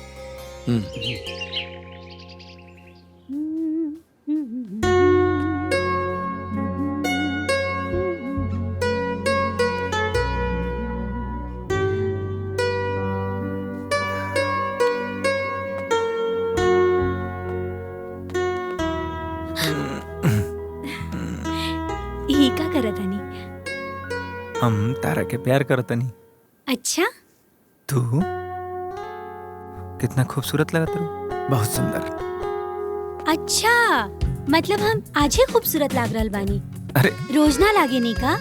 ही का करत हनी? हम तारा के प्यार करतनी। अच्छा तू कितना खूबसूरत लगत रू। बहुत सुंदर। अच्छा मतलब हम आज ही खूबसूरत लाग रहल बानी। अरे रोज ना लागे नी का?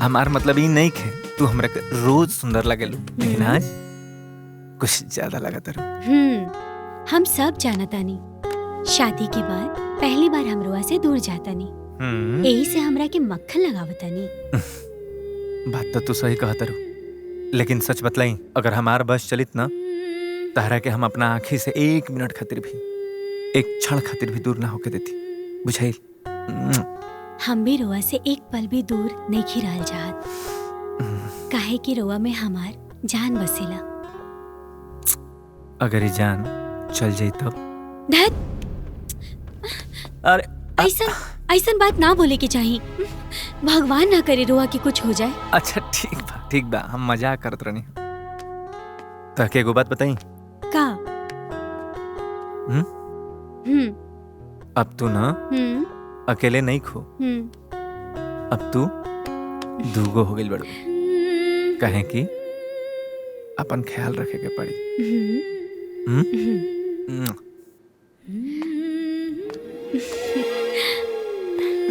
हमार मतलब ये नहीं है तू हमरा के रोज सुंदर लगेलू लेकिन आज कुछ ज्यादा लगत रू। हम सब जानतानी शादी के बाद पहली बार हमरवा से दूर जातानी। यही से हमरा के मक्खन लगावतानी। बात तो तू सही कहत रू लेकिन सच बतलाई, अगर हमार बस चलित ना, तहरा के हम अपना आँखी से 1 मिनट खातिर भी, एक क्षण खातिर भी दूर ना होके देती, बुझाई? हम भी रोआ से एक पल भी दूर नहीं खिराल चाहत, काहे कि रोआ में हमार जान बसेला। अगर ये जान चल जाई तब? अरे ऐसन बात ना बोले के चाहिए। भगवान ना करे रोआ कि कुछ हो जाए। अच्छा ठीक बा, हम मजाक करत रहनी। ताके एगो बात बताई का? अब तू ना अकेले नहीं खो, अब तू दूगो हो गई बड़ो, कहे कि अपन ख्याल रखे के पड़ी।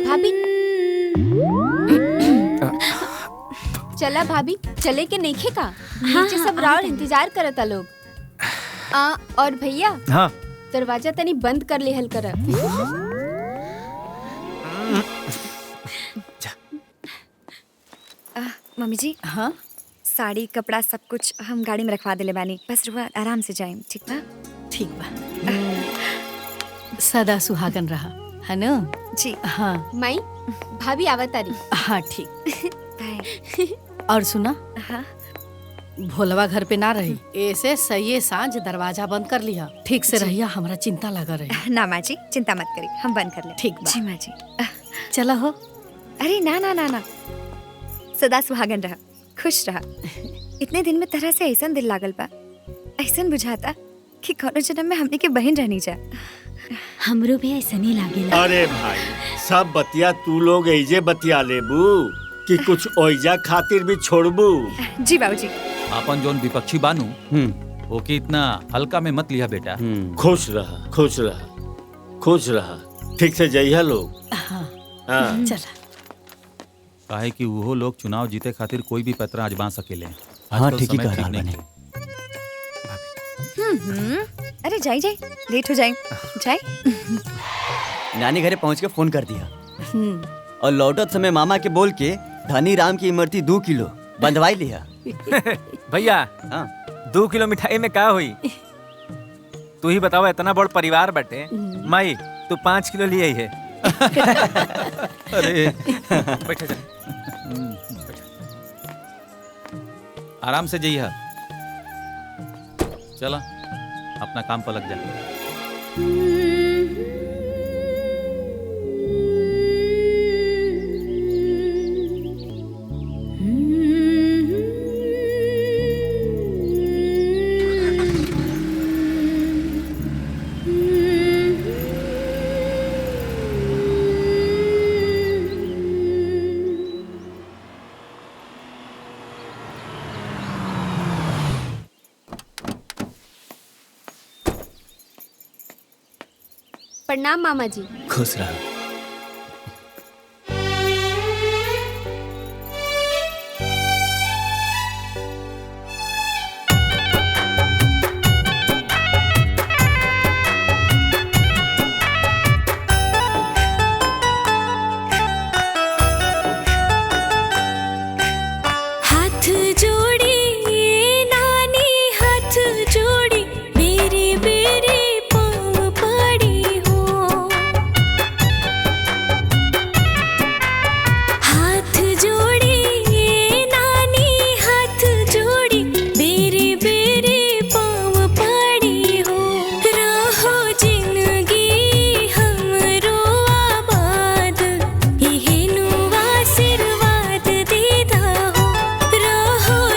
भाभी चला भाभी, चले के नहीं का? नीचे सब राउर इंतजार करता लोग। और भैया, हाँ, दरवाजा तनी बंद कर लेहल कर। मम्मी जी, हाँ, साड़ी कपड़ा सब कुछ हम गाड़ी में रखवा देले बानी, बस रुआ आराम से जाएं, ठीक बा? ठीक बा। सदा सुहागन रहा, है ना? जी हाँ। माई, भाभी आवतारी। हाँ ठीक। और सुना, हाँ, भोलवा घर पे ना रही, ऐसे सही सांझ दरवाजा बंद कर लिया। ठीक से रहिया, हमरा चिंता लगा रही। ना माँ जी, चिंता मत करी, हम बंद कर ले। ठीक बा। जी माँ जी। चला हो। अरे ना ना ना ना, सदा सुहागन रहा, खुश रहा। इतने दिन में तरह से ऐसा दिल लागल बा, ऐसा बुझाता कि कौनो जन्म में हमने के बहन रहनी जा। हमरो भी ऐसा नहीं लागेला। अरे भाई, सब बतिया तू लोग ऐजे बतिया लेबू कि कुछ ओइजा खातिर भी छोड़बू? जी बाबूजी। अपन जोन विपक्षी बानू, ओके इतना हल्का में मत लिया बेटा। खुश रहा, खुश रहा, खुश रहा। ठीक से जइहा लोग। हाँ। चला। काहे कि वो लोग चुनाव जीते खातिर कोई भी पत्र आजमा सकेले। हाँ, ठीक ही कह रहा है। अरे जाई जाई, लेट हो जाए, जाए। नानी घरे पहुंच के फोन कर दिया, और लौटत समय मामा के बोल के धनी राम की इमरती 2 किलो बंधवाई लिया। भैया, 2 किलो मिठाई में का हुई? तू ही बताओ, इतना बड़ परिवार बटे। माई, तू 5 किलो लिए है। अरे बैठे जा, आराम से जइहा, चला अपना काम पर लग जा। प्रणाम मामा जी। खुश रहा। हाथ जोड़ी नानी, हाथ जोड़ी मेरे बेरे पाँव पड़ी हो। हाथ जोड़ी नानी, हाथ जोड़ी बेरे बेरे पाँव पड़ी हो। रहो जिंदगी हमरो आबाद, इहेनु आशीर्वाद देदा हो। रहो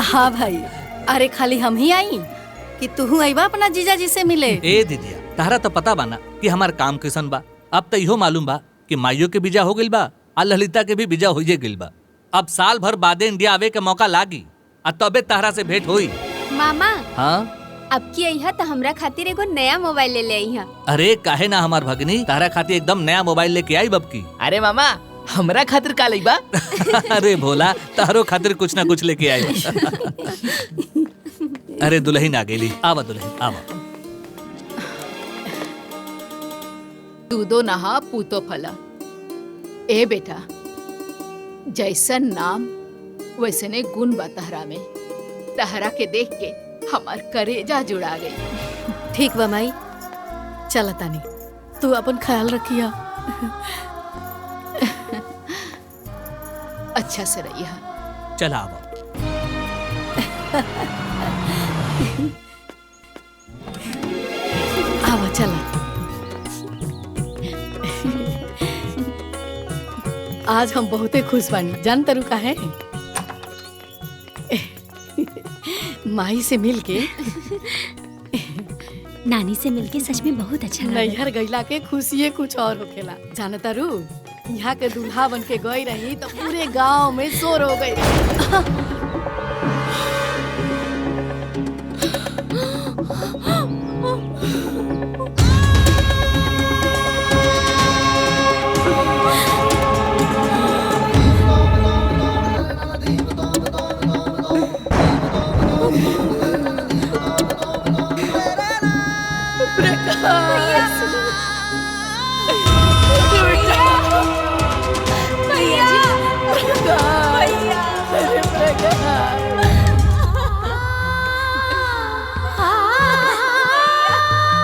हाँ भाई, अरे खाली हम ही आई कि तू आईबा अपना जीजा जी से मिले। ए दीदिया, तारा तो पता बा ना कि हमार काम कैसन बा। अब तो इहो मालूम बा कि माइयो के बीजा हो गइल बा और ललिता के भी बीजा होइए गइल बा। अब साल भर बादे इंडिया आवे के मौका लागी और तबे तारा से भेंट होई। मामा, हाँ अब की अइहा तो हमरा खातिर एगो नया मोबाइल ले ले अइहा। अरे काहे ना हमार भगनी, तारा खातिर एकदम नया मोबाइल लेके आई बबकी। अरे मामा, हमरा खातिर का लइबा? अरे भोला, तारो खातिर कुछ ना कुछ लेके आई। अरे दुल्हन आ गेली, आवा दुल्हन आवा। दूधो नहा पूतो फला। ए बेटा, जैसन नाम वैसने गुण बा तहरा में। तहरा के देख के हमार करेजा जुड़ा गई। ठीक बा माई, चल तानी, तू अपन ख्याल रखिया। अच्छा से रहिया। चल आवा। आवा चला। आज हम बहुते खुश बानी, जान तरू का है? माई से मिल के नानी से मिलके सच में बहुत अच्छा लगा। नैहर गईला के खुशिये कुछ और होखेला। जान तरू, यहाँ के दूल्हा बन के गई रही तो पूरे गांव में शोर हो गई।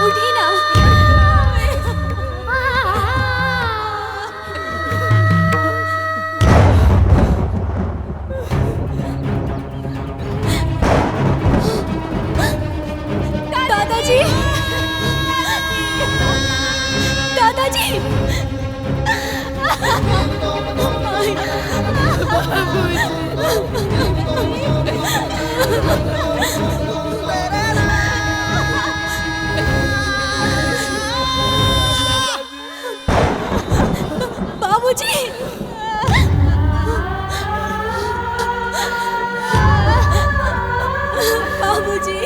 उठी ना। दादाजी, दादाजी, बाबूजी, बाबूजी,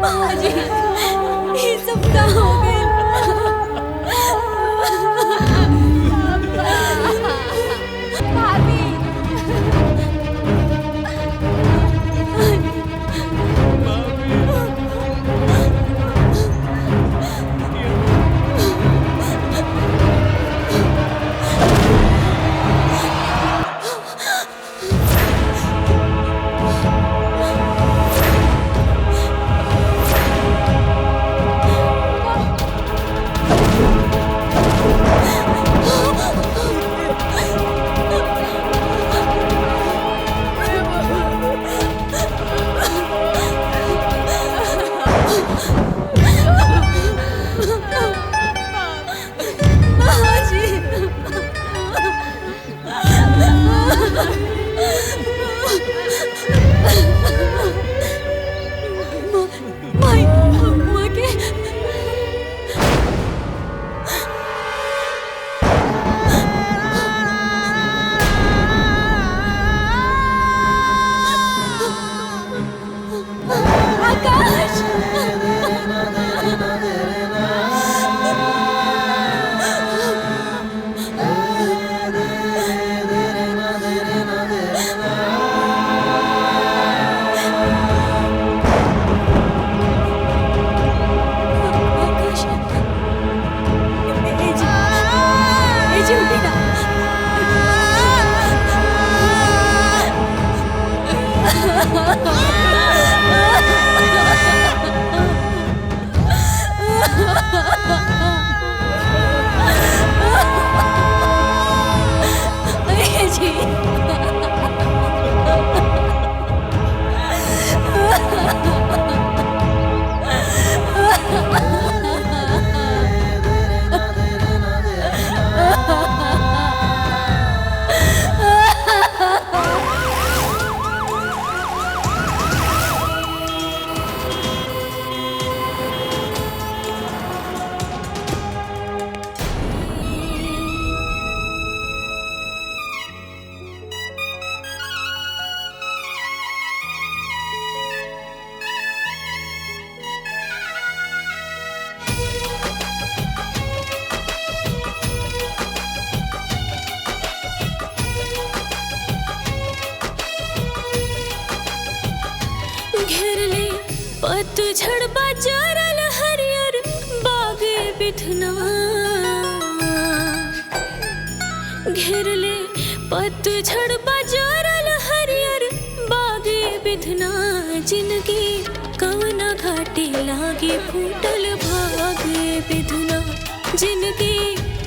बाजी, ये सब क्या हो जी पतझड़ बाजारल हरियर बागे बिथना घेरले पतझड़ बाजारल हरियर बागे बिथना जिनकी कवना घाटी लागे फूटल भागे बिधना जिनकी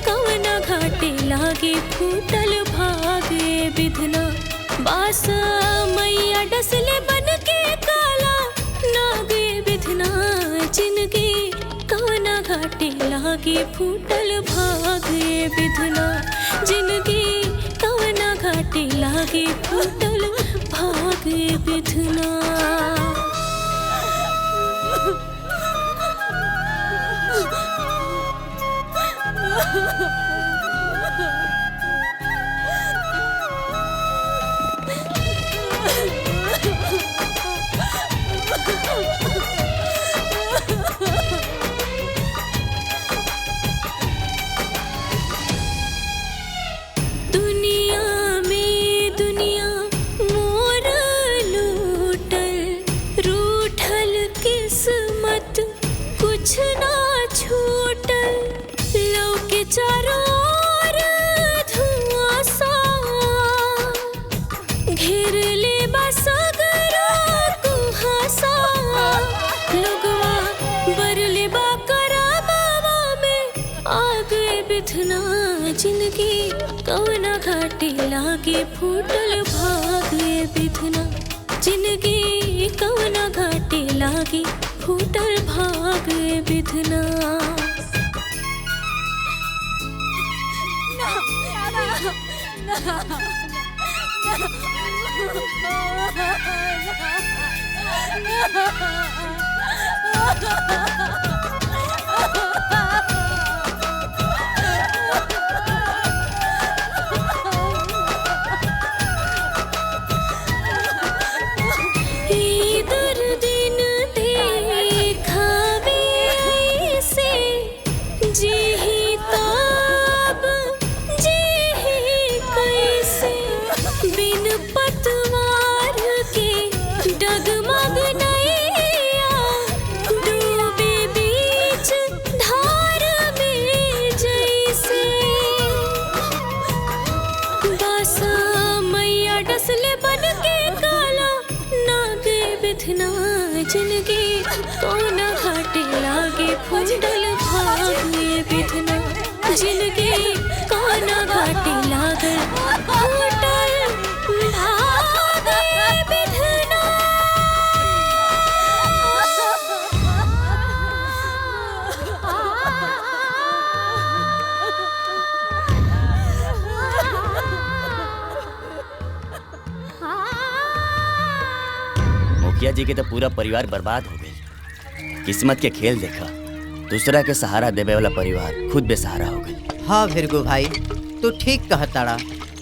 कवना घाटी लागे फूटल भागे बिधना बास मैया डसले बन के काला नागे बिधना जिनकी कवना घाटी लागे फूटल भागे बिधना जिनकी कवना घाटी लागे फूटल भागे बिधना। जिनकी कवना घाटी लागे फूटल भागे बिधना जिनकी कवना घाटी लागे फूटल भागे बिधना। जिनकी कोना घाटी लागे फूटल भागे बिधना जिनकी कोना घाटी लागे फूटल भागे बिधना। मुखिया जी के तो पूरा परिवार बर्बाद हो गई। किस्मत के खेल देखा, दूसरा के सहारा देवे वाला परिवार खुद बेसहारा हो गई। हाँ भीरगु भाई, तू ठीक कहताड़ा।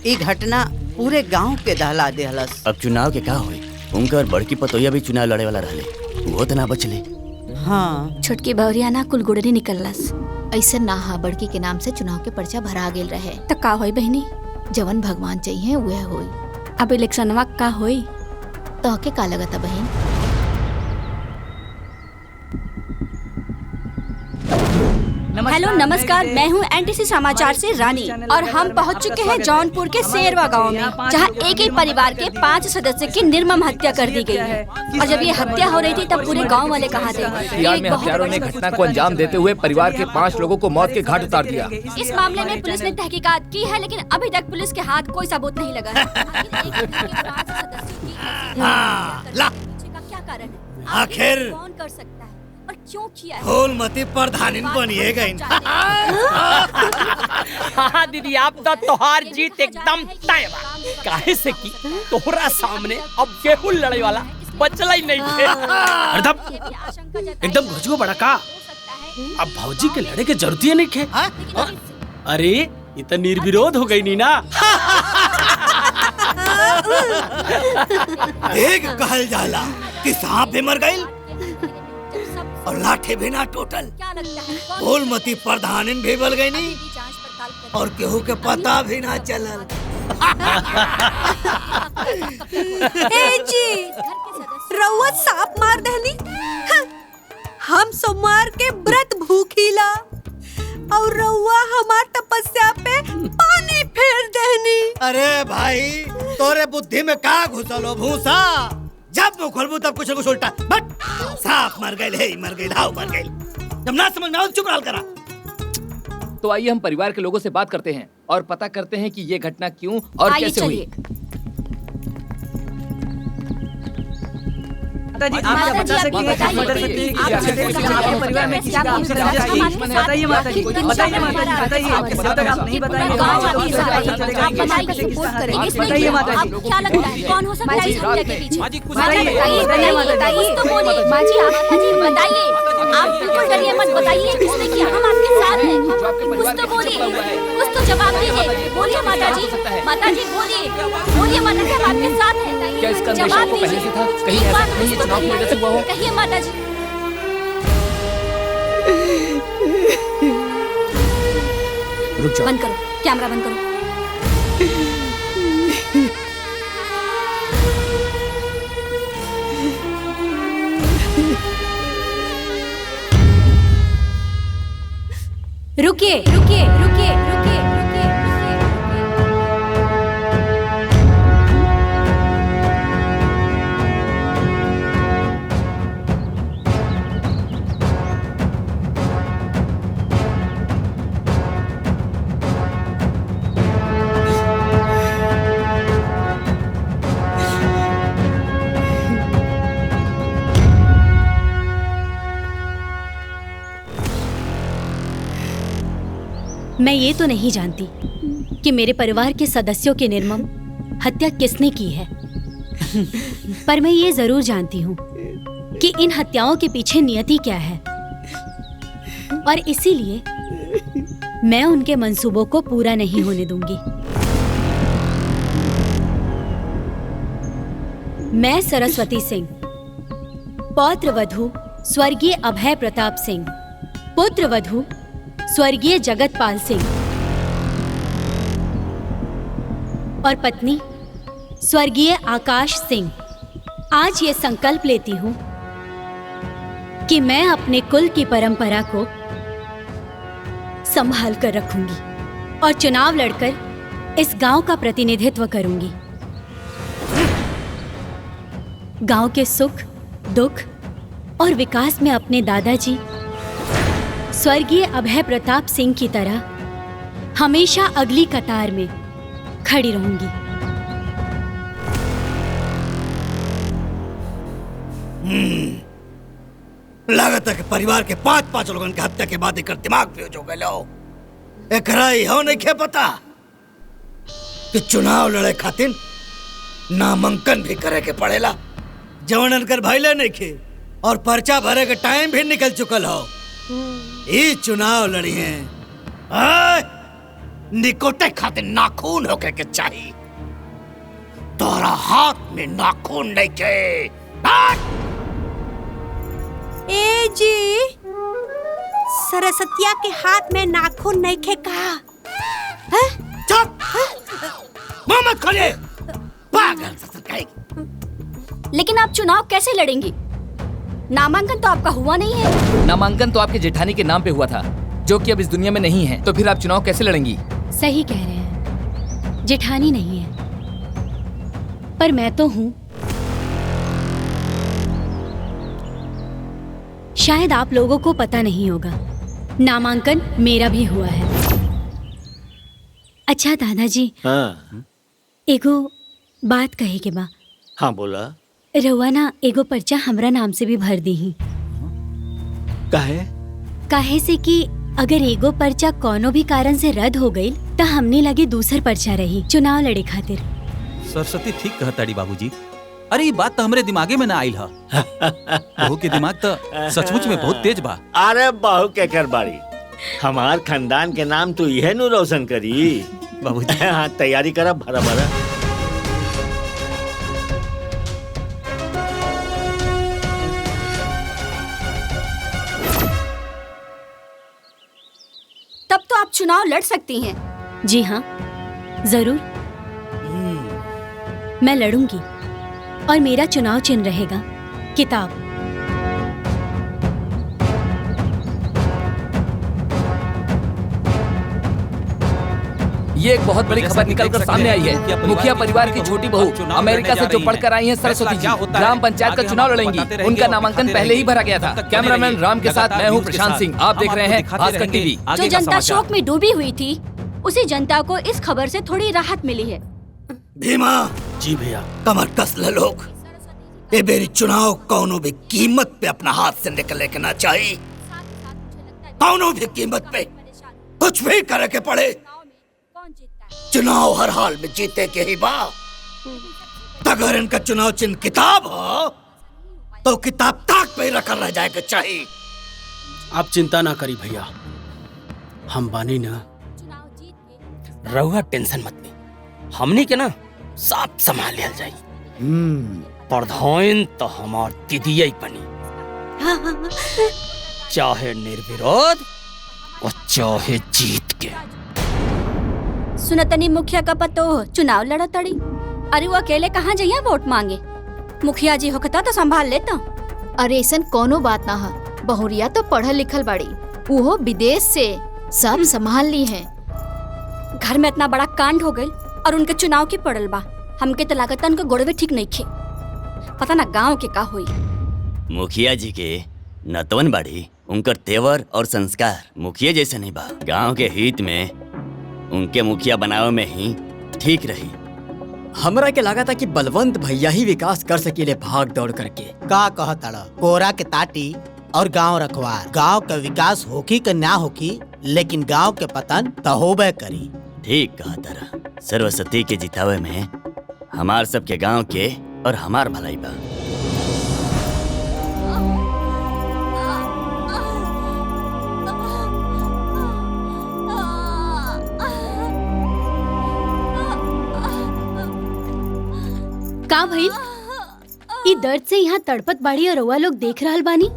ई घटना पूरे गांव के दहला देहलस। अब चुनाव के का होई? उनकर बड़की पतोया भी चुनाव लड़े वाला रहले, वो तो ना बचले। हाँ, छोटकी बहुरिया ना कुल गुड़री निकललस। ऐसा ना हा बड़की के नाम से चुनाव के पर्चा भरा गेल रहे। त का होई बहनी? जवन भगवान चाहिए वह होई। अब इलेक्शनवा का होई? तो के का लगता बहन? हेलो नमस्कार, मैं हूँ एनटीसी समाचार से रानी और हम पहुँच चुके हैं जौनपुर के शेरवा गांव में, जहाँ एक ही परिवार के 5 सदस्य की निर्मम हत्या कर दी गई है। और जब ये हत्या हो रही थी तब पूरे गांव वाले कहा थे। बिहार में हत्यारों ने घटना को अंजाम देते हुए परिवार के 5 लोगों को मौत के घाट उतार दिया। इस मामले में पुलिस ने तहकीकात की है, लेकिन अभी तक पुलिस के हाथ कोई सबूत नहीं लगा है। क्या कारण है? आखिर कौन कर सकता है और क्यों किया है? फूलमती प्रधानी बनिए गई। हाँ दीदी, आप तो तोहार जीत एकदम तय बा। काहे से कि तोहरा सामने अब केहू लड़े वाला बचला ही नहीं थे। एकदम घुसगो बड़ा का। अब भौजी के लड़े के जरूरत ही नहीं थे। अरे ये तो निर्विरोध हो गई नी ना। एक कहल जाला कि सांप भी मर गई और लाठी भी ना टूटल। फूलमती प्रधानिन भी बल गई नहीं और केहू के पता भी ना चलल। ए जी, रउआ सांप मार दहली। हम सोमवार के व्रत भूखीला और रउआ हमार तपस्या पे पानी फेर देनी। अरे भाई तोरे बुद्धि में का घुसल हो भूसा? जब मुंह खोलबू तब कुछ न कुछ उल्टा। बट साफ मर गए, हे मर गए, हाउ मर गए। जब ना समझ में आओ चुप रहा करा। तो आइए हम परिवार के लोगों से बात करते हैं और पता करते हैं कि ये घटना क्यों और कैसे हुई। माताजी आप क्या बता सकती हैं कि मर्डर करने की आपके परिवार में किसी का आपसे रंजिश थी? बताइए माताजी, बताइए माताजी, बताइए। जब तक आप नहीं बताएंगे बताइए माताजी। क्या लगता है कौन हो सकता है इस हमले के पीछे? बताइए माताजी, कुछ तो बोलिए माजी, आप बताइए। आप बिल्कुल डरिए मत, बताइए किसने किया, हम आपके साथ हैं। कुछ तो बोलिए, कुछ तो जवाब दीजिए। बोलिए माताजी, माताजी बोलिए, बोलिए माताजी, हम आपके साथ हैं। क्या इसका अंदेशा आपको पहले से था? कहीं ऐसा नहीं है चुनाव की वजह से हुआ हो? कहिए माताजी। रुक जाओ। बंद करो, कैमरा बंद करो। रुकिए रुकिए रुकिए रुकिए रुकिए। मैं ये तो नहीं जानती कि मेरे परिवार के सदस्यों की निर्मम हत्या किसने की है, पर मैं ये जरूर जानती हूँ कि इन हत्याओं के पीछे नियति क्या है, और इसीलिए मैं उनके मंसूबों को पूरा नहीं होने दूंगी। मैं सरस्वती सिंह, पौत्र वधू स्वर्गीय अभय प्रताप सिंह, पुत्र वधू स्वर्गीय जगतपाल सिंह और पत्नी स्वर्गीय आकाश सिंह, आज ये संकल्प लेती हूँ कि मैं अपने कुल की परंपरा को संभाल कर रखूंगी और चुनाव लड़कर इस गांव का प्रतिनिधित्व करूंगी। गांव के सुख, दुख और विकास में अपने दादाजी स्वर्गीय अभय प्रताप सिंह की तरह हमेशा अगली कतार में खड़ी रहूंगी। लागत है कि परिवार के 5-5 लोगों की हत्या के बाद एक दिमाग फ्यूज हो गए। एकरा हो नहीं खे पता कि चुनाव लड़े खातिर नामांकन भी करे के पड़ेला। जवन अनकर भाईले नहीं खे और पर्चा भरे के टाइम भी निकल चुकल हो। ये चुनाव लड़ी हैं निकोटे खातिर नाखून होके के चाहिए। तोरा हाथ में नाखून नहीं के। ए जी, सरस्वतिया के हाथ में नाखून नहीं खे कहा? चुप, मुंह मत खोलिए। पागल ससुर। लेकिन आप चुनाव कैसे लड़ेंगी? नामांकन तो आपका हुआ नहीं है। नामांकन तो आपके जेठानी के नाम पे हुआ था, जो कि अब इस दुनिया में नहीं है। तो फिर आप चुनाव कैसे लड़ेंगी? सही कह रहे हैं, जेठानी नहीं है, पर मैं तो हूं। शायद आप लोगों को पता नहीं होगा, नामांकन मेरा भी हुआ है। अच्छा दादाजी, हाँ एगो बात कहे के बा। हाँ बोला। रउआ ना एगो पर्चा हमरा नाम से भी भर दी ही। काहे से कि अगर एगो पर्चा कोनो भी कारण से रद्द हो गई तो हमने लगे दूसर पर्चा रही चुनाव लड़े खातिर। सरस्वती ठीक कहताड़ी बाबूजी। अरे ये बात तो हमरे दिमागे में ना आइल ह। बहू के दिमाग तो सचमुच में बहुत तेज बा। अरे बहू के कर बाड़ी, हमार खानदान के नाम तो यह नु रोशन करी। बाबूजी हाँ तैयारी करा भरा भरा। तब तो आप चुनाव लड़ सकती हैं। जी हाँ जरूर, मैं लड़ूंगी और मेरा चुनाव चिन्ह रहेगा किताब। ये एक बहुत बड़ी खबर निकलकर सामने आई है। मुखिया परिवार की छोटी बहू अमेरिका से जो पढ़कर आई हैं सरस्वती जी, ग्राम पंचायत का चुनाव लड़ेंगी। उनका नामांकन पहले ही भरा गया था। कैमरामैन राम के साथ मैं हूँ प्रशांत सिंह। आप देख रहे हैं भास्कर टीवी। जो जनता शोक में डूबी हुई थी, उसी जनता को इस खबर से थोड़ी राहत मिली है। भीमा जी भैया, कमर कस ले लोग। ये मेरी चुनाव कौनो भी कीमत पे अपना हाथ से निकले के ना चाहिए। कौनो भी कीमत पे कुछ भी करे के पड़े, चुनाव हर हाल में जीते के ही बा। अगर इनका चुनाव चिन्ह किताब हो तो किताब ताक पे ही रखा रह जाएगा चाहिए। आप चिंता ना करी भैया, हम बानी ना, रहुआ टेंशन मत ली। हमनी के ना साफ संभाल लिया जाई। प्रधान तो हमार दीदी ही बनी, चाहे निर्विरोध और चाहे जीत के। सुनतनी मुखिया का पतो चुनाव लड़ा तड़ी। अरे वो अकेले कहाँ जाइए वोट मांगे? मुखिया जी होकता तो संभाल लेता। अरे ऐसन कोनो बात ना है। बहुरिया तो पढ़ल लिखल बाड़ी, वो विदेश से सब संभाल ली है। घर में इतना बड़ा कांड हो गई और उनके चुनाव की पड़ल बा। हमके तो लागत उनके गोड़वे ठीक नहीं खे। पता ना गांव के का हुई। मुखिया जी के नतवन बाड़ी, उनकर तेवर और संस्कार मुखिया जैसे नहीं बा। गांव के हित में उनके मुखिया बनावे में ही ठीक रही। हमरा के लगा था कि बलवंत भैया ही विकास कर सकीले भाग दौड़ करके। का कहता कोरा के ताटी और गांव रखवार। गांव का विकास होकी के ना होकी, लेकिन गांव के पतन तो होबे करी। ठीक कहा तारा। सरस्वती के जितावे में हमार सबके गांव के और हमार भलाई बा। का भइल? ई दर्द से यहाँ तड़पत बाड़ी और रउआ लोग देख रहल बानी।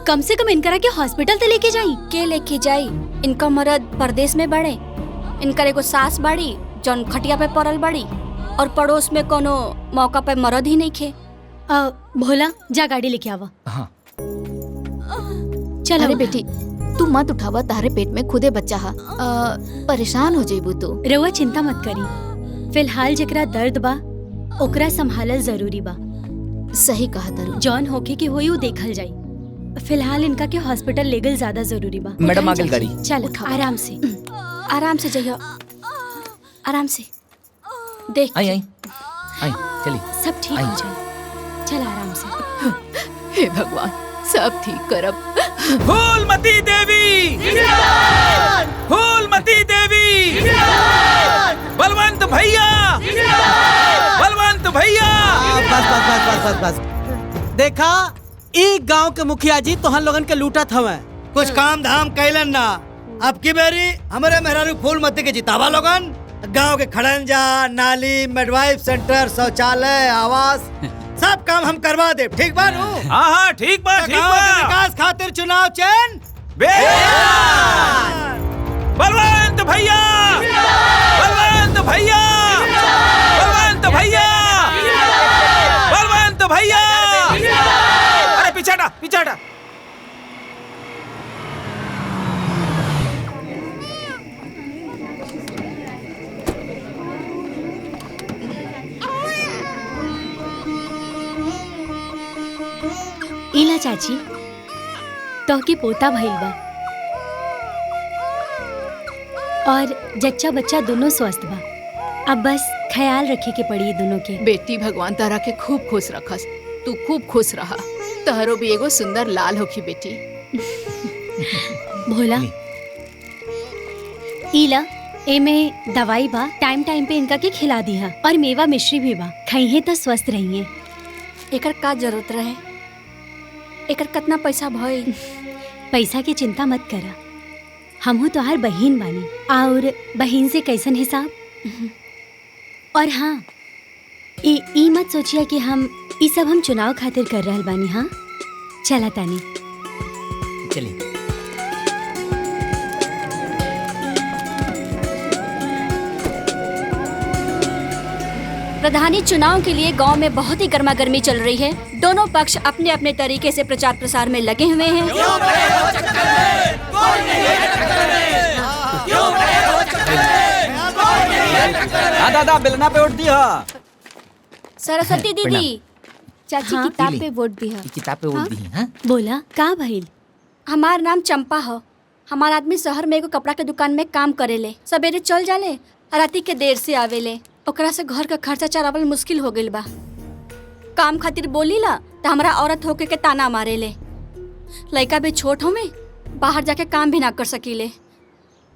कम से कम इनकरा के हॉस्पिटल ते लेके जाई। के लेके जाई? इनका मर्द परदेश में बड़े। इनकर एगो सास बाड़ी जौन खटिया पे पड़ल बाड़ी, और पड़ोस में कोनो मौका पे मर्द ही नहीं खे। भोला जा गाड़ी लेके आवा। हाँ। चलो। अरे बेटी तू मत उठावा, तारे पेट में खुदे बच्चा हा। परेशान हो जाइबू तू। रउआ चिंता मत करी। फिलहाल जेकरा दर्द बा ओकरा संभालल जरूरी बा। सही कहा तारू। जॉन होके के होई उ देखल जाई। फिलहाल इनका के हॉस्पिटल ले गल ज्यादा जरूरी बा। मैडम आगे गाड़ी। चल आराम से। आराम से जाइए, आराम से। देख आई आई आई चली। सब ठीक हो जाए। चल आराम से। हे भगवान सब ठीक करब। फूलमती देवी, फूलमती देवी, बलवंत भैया, बलवंत भैया। बस बस बस बस बस बस। देखा ई गांव के मुखिया जी तोहन लोगन के लूटत हवे। कुछ काम धाम कैलन ना। अब की बेरी हमारे मेहरारू फूलमती के जितावा लोगन। गांव के खड़ंजा, नाली, मिडवाइफ सेंटर, शौचालय, आवास सब काम हम करवा दे। ठीक बा नू? हाँ हाँ ठीक बा, ठीक गांव बा। के विकास खातिर चुनाव चैन बलवंत भैया, बलवंत भैया, बलवंत भैया, बलवंत भैया। अरे पीछे हटा, पीछे हटा। इला चाची तो के पोता भइल बा और जच्चा बच्चा दोनों स्वस्थ बा। अब बस ख्याल रखे के पड़ी दोनों के। बेटी भगवान तारा के खूब खुश रखस। तू खूब खुश रहा। तहरो भी एगो सुंदर लाल होखी बेटी। भोला इला एमे दवाई बा, टाइम टाइम पे इनका के खिला दिया और मेवा मिश्री भी बा। खाइए तो स्वस्थ रहिए। एकर का जरूरत रहे? एकर कितना पैसा भई? पैसा की चिंता मत करा, हमहू तोहार बहिन बानी और बहिन से कैसन हिसाब। और हाँ ई मत सोचिए कि हम ई सब हम चुनाव खातिर कर रहल बानी। हाँ चला तानी चलिए। प्रधानी चुनाव के लिए गांव में बहुत ही गर्मा गर्मी चल रही है। दोनों पक्ष अपने अपने तरीके से प्रचार प्रसार में लगे हुए हैं। दादा बेलना पे वोट दिया। सरस्वती दीदी चाची हाँ? किताब पे वोट दी है। किताब पे वोट दी है। बोला का भइल? हमार नाम चंपा हो। हमार आदमी शहर में एगो कपड़ा के दुकान में काम करेले। सवेरे चल जाले और राती के देर से आवेले। ओकरा से घर का खर्चा चलावल मुश्किल हो गइल बा। काम खातिर बोली ला तो हमरा औरत होके के ताना मारेले। लड़का भी छोट हो में बाहर जाके काम भी ना कर सकीले।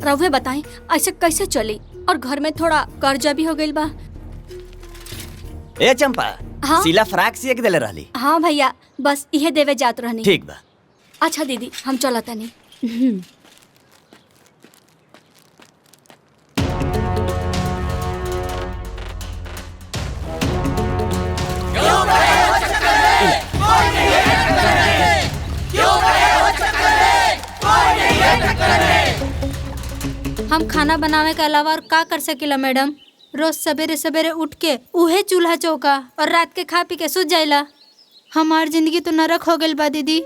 रउवे बताई ऐसे कैसे चली? और घर में थोड़ा कर्जा भी हो गइल बा। ए चंपा, हाँ? सिला फ्राक सिए के देले रहली। हाँ भैया, बस इहे देवे जात रहनी। ठीक बा। अच्छा दीदी, हम चलता नहीं। हम खाना बनावे के अलावा और का कर सकीला मैडम? रोज सवेरे सवेरे उठ के उहे चूल्हा चौका और रात के खा पी के सूत जाइला। हमार जिंदगी तो नरक हो गइल बा दीदी।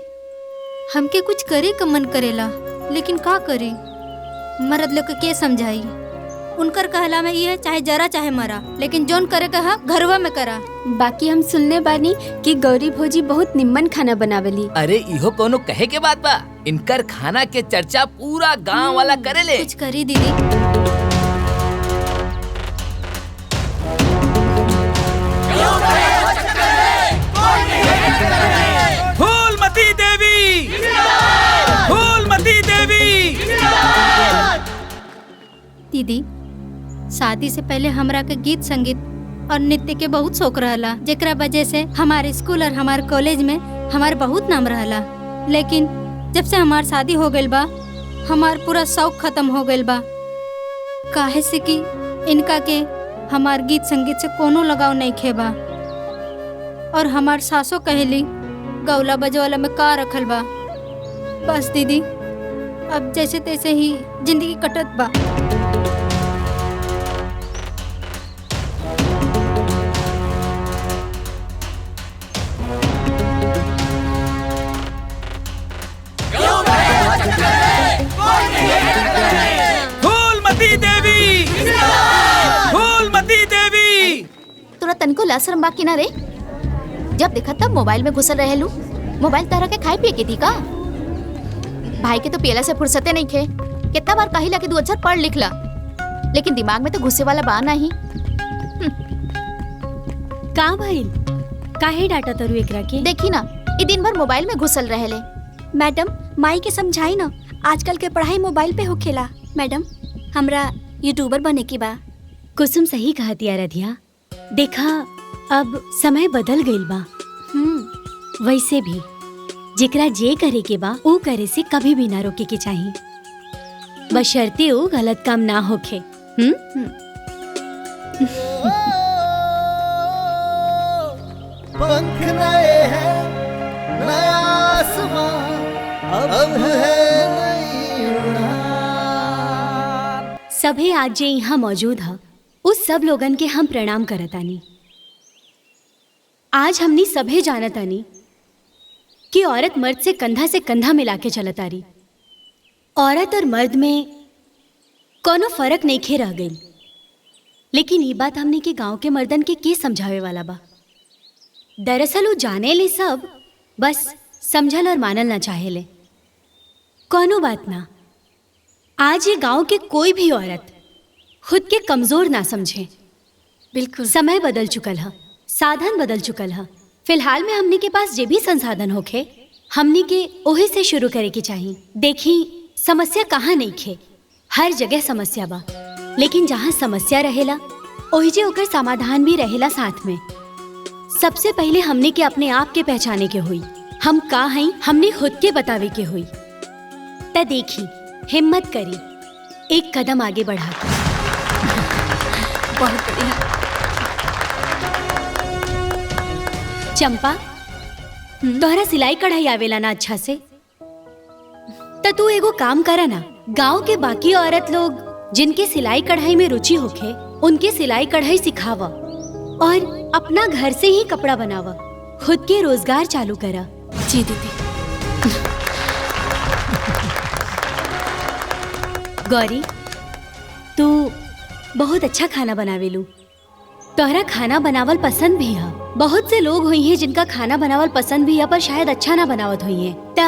हमके कुछ करे का मन करेला, लेकिन का करी? मर्द लोग के समझाई? उनकर कहला में ये चाहे जरा चाहे मरा, लेकिन जोन करे कहा घरवा में करा। बाकी हम सुनने बानी कि गौरी भौजी बहुत निम्मन खाना बनावली। अरे इहो कोनो कहे के बात बा। इनकर खाना के चर्चा पूरा गांव वाला करेले। कुछ करी दीदी। फूलमती देवी, फूलमती देवी। दीदी, शादी से पहले हमरा के गीत संगीत और नृत्य के बहुत शौक रहला, जेकरा वजह से हमारे स्कूल और हमारे कॉलेज में हमार बहुत नाम रहला। लेकिन जब से हमार शादी हो गइल बा, हमार पूरा शौक खत्म हो गइल बा। काहे से कि इनका के हमार गीत संगीत से कोनो लगाव नहीं खेबा। और हमार सासो कहेली गौला बजवाला में का रखल बा। बस दीदी, अब जैसे तैसे ही जिंदगी कटत बा। फूलमती देवी, फूलमती देवी। तोरा तनको लाशरम बाकी ना रे? जब देखा तब मोबाइल में घुसल रहेलू। मोबाइल तारा के खाए पिए के थी का? भाई के तो पियला से फुर्सते नहीं खे। कितना बार कहिला कि 2 अक्षर पढ़ लिख ला, लेकिन दिमाग में तो घुसे वाला बा नहीं। का भइल? काहे डाटा तरु एकरा के? देखी ना, ये दिन भर मोबाइल में घुसल रहेले। मैडम, माई के समझाई ना, आजकल के पढ़ाई मोबाइल पे होखेला। मैडम, हमरा यूट्यूबर बने की बा। कुसुम सही कहती आराध्या। देखा, अब समय बदल गइल बा। वैसे भी जेकरा जे करे के बा ऊ करे से कभी भी ना रोके के चाहिए, बशर्ते ऊ गलत काम ना होखे। पंख नए हैं, नया आसमां, अब है नई उड़ान। सभे आज जे यहाँ मौजूद है, उस सब लोगन के हम प्रणाम करतानी। आज हमनी सभे जानतानी कि औरत मर्द से कंधा मिला के चलतारी। औरत और मर्द में कोनो फर्क नहीं खे रह गई। लेकिन ये बात हमने के गांव के मर्दन के समझावे वाला बा। दरअसल वो जाने ले सब, बस समझल और मानल ना चाहेले। कोनो बात ना, आज ये गांव के कोई भी औरत खुद के कमजोर ना समझे। बिल्कुल समय बदल चुकल है, साधन बदल चुकल है। फिलहाल में हमने के पास जे भी संसाधन होखे, हमने के ओही से शुरू करे के चाहिए। देखी, समस्या कहाँ नहीं खे, हर जगह समस्या बा। लेकिन जहाँ समस्या रहेला ओही जे ओकर समाधान भी रहेला साथ में। सबसे पहले हमने के अपने आप के पहचाने के हुई। हम का हई हमने खुद के बतावे के हुई। त देखी, हिम्मत करी, एक कदम आगे बढ़ा। बहुत बढ़िया। चंपा, तोहरा सिलाई कढ़ाई आवेला ना अच्छा से? त तू एगो काम करा ना, गांव के बाकी औरत लोग जिनके सिलाई कढ़ाई में रुचि होखे, उनके सिलाई कढ़ाई सिखावा और अपना घर से ही कपड़ा बनावा। खुद के रोजगार चालू करा। जी दीदी। गौरी, तू बहुत अच्छा खाना बनावेलू। तोहरा खाना बनावल पसंद भी है। बहुत से लोग हुई हैं जिनका खाना बनावल पसंद भी है पर शायद अच्छा ना बनावत हुई हैं। ता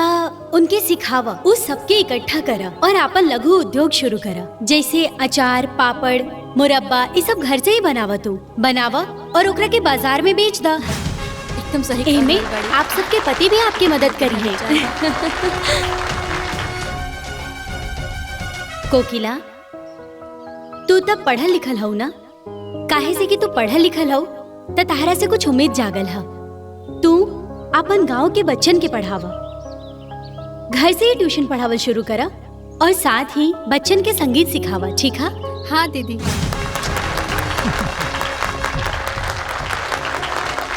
उनके सिखावा, उस सबके इकट्ठा करा और आपन लघु उद्योग शुरू करा। जैसे अचार, पापड़, मुरब्बा, ये सब घर से ही बनावा तू। बनावा और ओकरा के बाजार में बेच दा। एकदम सही। एमे आप सबके पति भी आपकी मदद करी है। कोकिला, तू तब पढ़ल लिखल हऊ ना? काहे से कि तू पढ़ल लिखल हऊ त तहरा से कुछ उम्मीद जागल है। तू अपन गांव के बच्चन के पढ़ावा, घर से ही ट्यूशन पढ़ावल शुरू करा और साथ ही बच्चन के संगीत सिखावा। ठीक है? हाँ दीदी।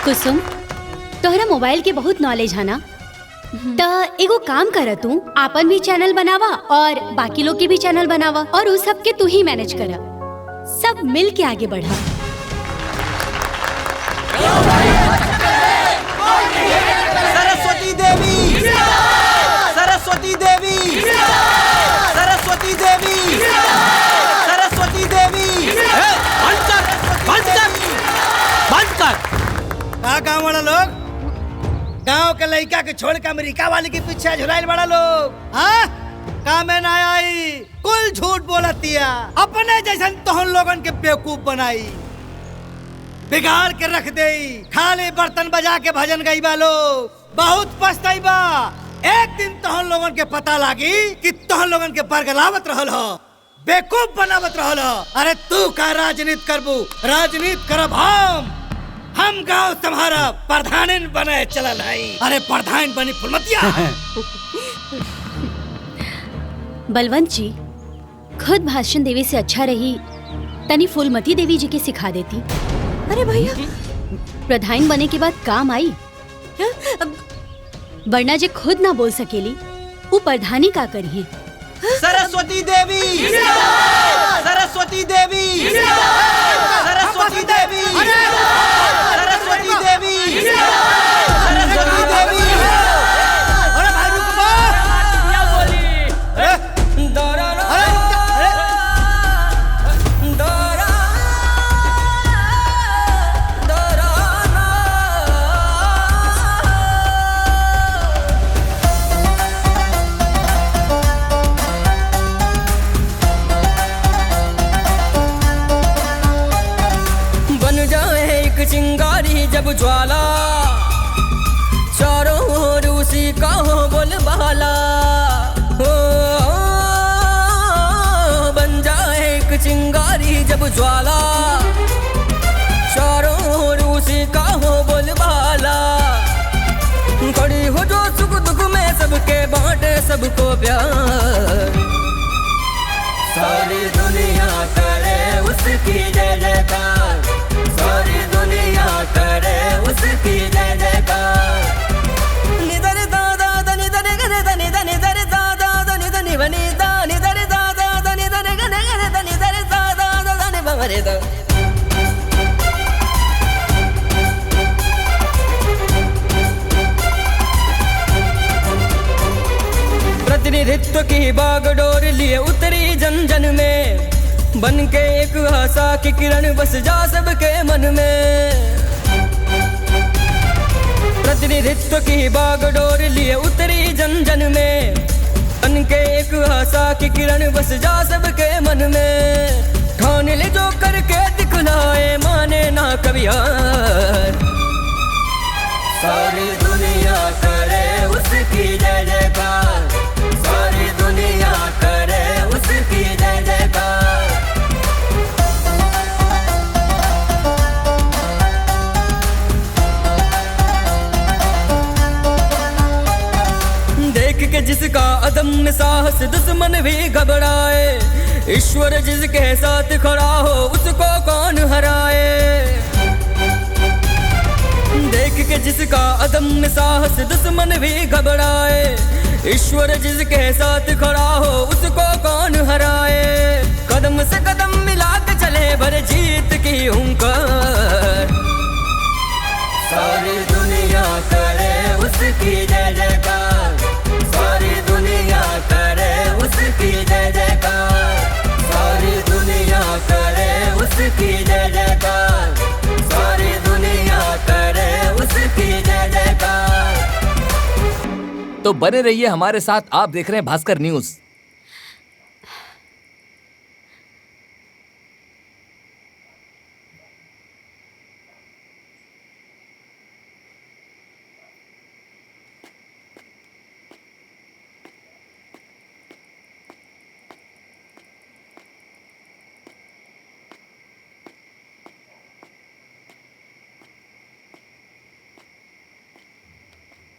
कुसुम, तोहरा मोबाइल के बहुत नॉलेज है ना? त एगो काम कर, तू आपन भी चैनल बनावा और बाकी लोग के भी चैनल बनावा और उस सब के तू ही मैनेज करा। सब मिल के आगे बढ़ा। सरस्वती देवी, सरस्वती देवी, सरस्वती देवी, सरस्वती देवी। बंद कर, बंद कर, बंद कर। का गाँव वाला लोग गाँव के लड़का के छोड़ के अमेरिका वाले के पीछे झुलाइल बड़ा लोग। हाँ, का में ना आई, कुल झूठ बोलतिया। अपने जैसन तोहन लोगन के बेवकूफ बनाई, बिगाड़ के रख दे। खाली बर्तन बजा के भजन गई बा लोग। बहुत पछताइबा। एक दिन तोहन लोगन के पता लागी कि तोहन लोगन के बरगलावत रहल हो, बेवकूफ बनावत रहल हो। अरे तू का राजनीति करबू? राजनीति करब हम गांव तुम्हारा प्रधान बने चलल है। अरे प्रधान बनी फुलमतिया। बलवंत जी, खुद भाषण देवी से अच्छा रही तनी फूलमती देवी जी के सिखा देती। अरे भैया, प्रधान बने के बाद काम आई, वरना जे खुद ना बोल सकेली वो प्रधानी का करिए। सरस्वती देवी, सरस्वती देवी, सरस्वती देवी, सरस्वती देवी, सरस्वती देवी। अरे भाई रुको। चिंगारी जब ज्वाला, चारों ओर उसी का हो बोलबाला। हो बन जाए एक चिंगारी जब ज्वाला, चारों ओर उसी का हो बोलबाला। खड़ी हो जो सुख दुख में सबके बांटे सबको प्यार। सारी दुनिया करे उसकी जय जयकार, सारी दुनिया करे उसकी जय जयकार। निधर दादा धनि धनि गने धनि धनि धर दादा धनि धनि बनी दा निधर दादा धनि धनि गने गने धनि धर दादा धनि बमरे दा। प्रतिनिधित्व की बागडोर लिए उतरी जन जन में, बन के एक आशा की किरण बस जा सबके मन में। प्रतिनिधित्व की बागडोर लिए उतरी जन जन में, बन के एक आशा की किरण बस जा सबके मन में। ठान ले जो करके दिखलाए माने ना कभी हार। सारी दुनिया करे उसकी जय जयकार, सारी दुनिया करे उसकी जय जयकार। देख के जिसका अदम्य साहस दुश्मन भी घबराए, ईश्वर जिसके साथ खड़ा हो उसको कौन हराए। देख के जिसका अदम्य साहस दुश्मन भी घबराए, ईश्वर जिसके साथ खड़ा हो उसको कौन हराए। कदम से कदम मिला के चले भर जीत की हुंकार। सारी दुनिया करे उसकी जय जयकार, सारी दुनिया करे उसकी जय जयकार, सारी दुनिया करे तो बने रहिए हमारे साथ। आप देख रहे हैं भास्कर न्यूज।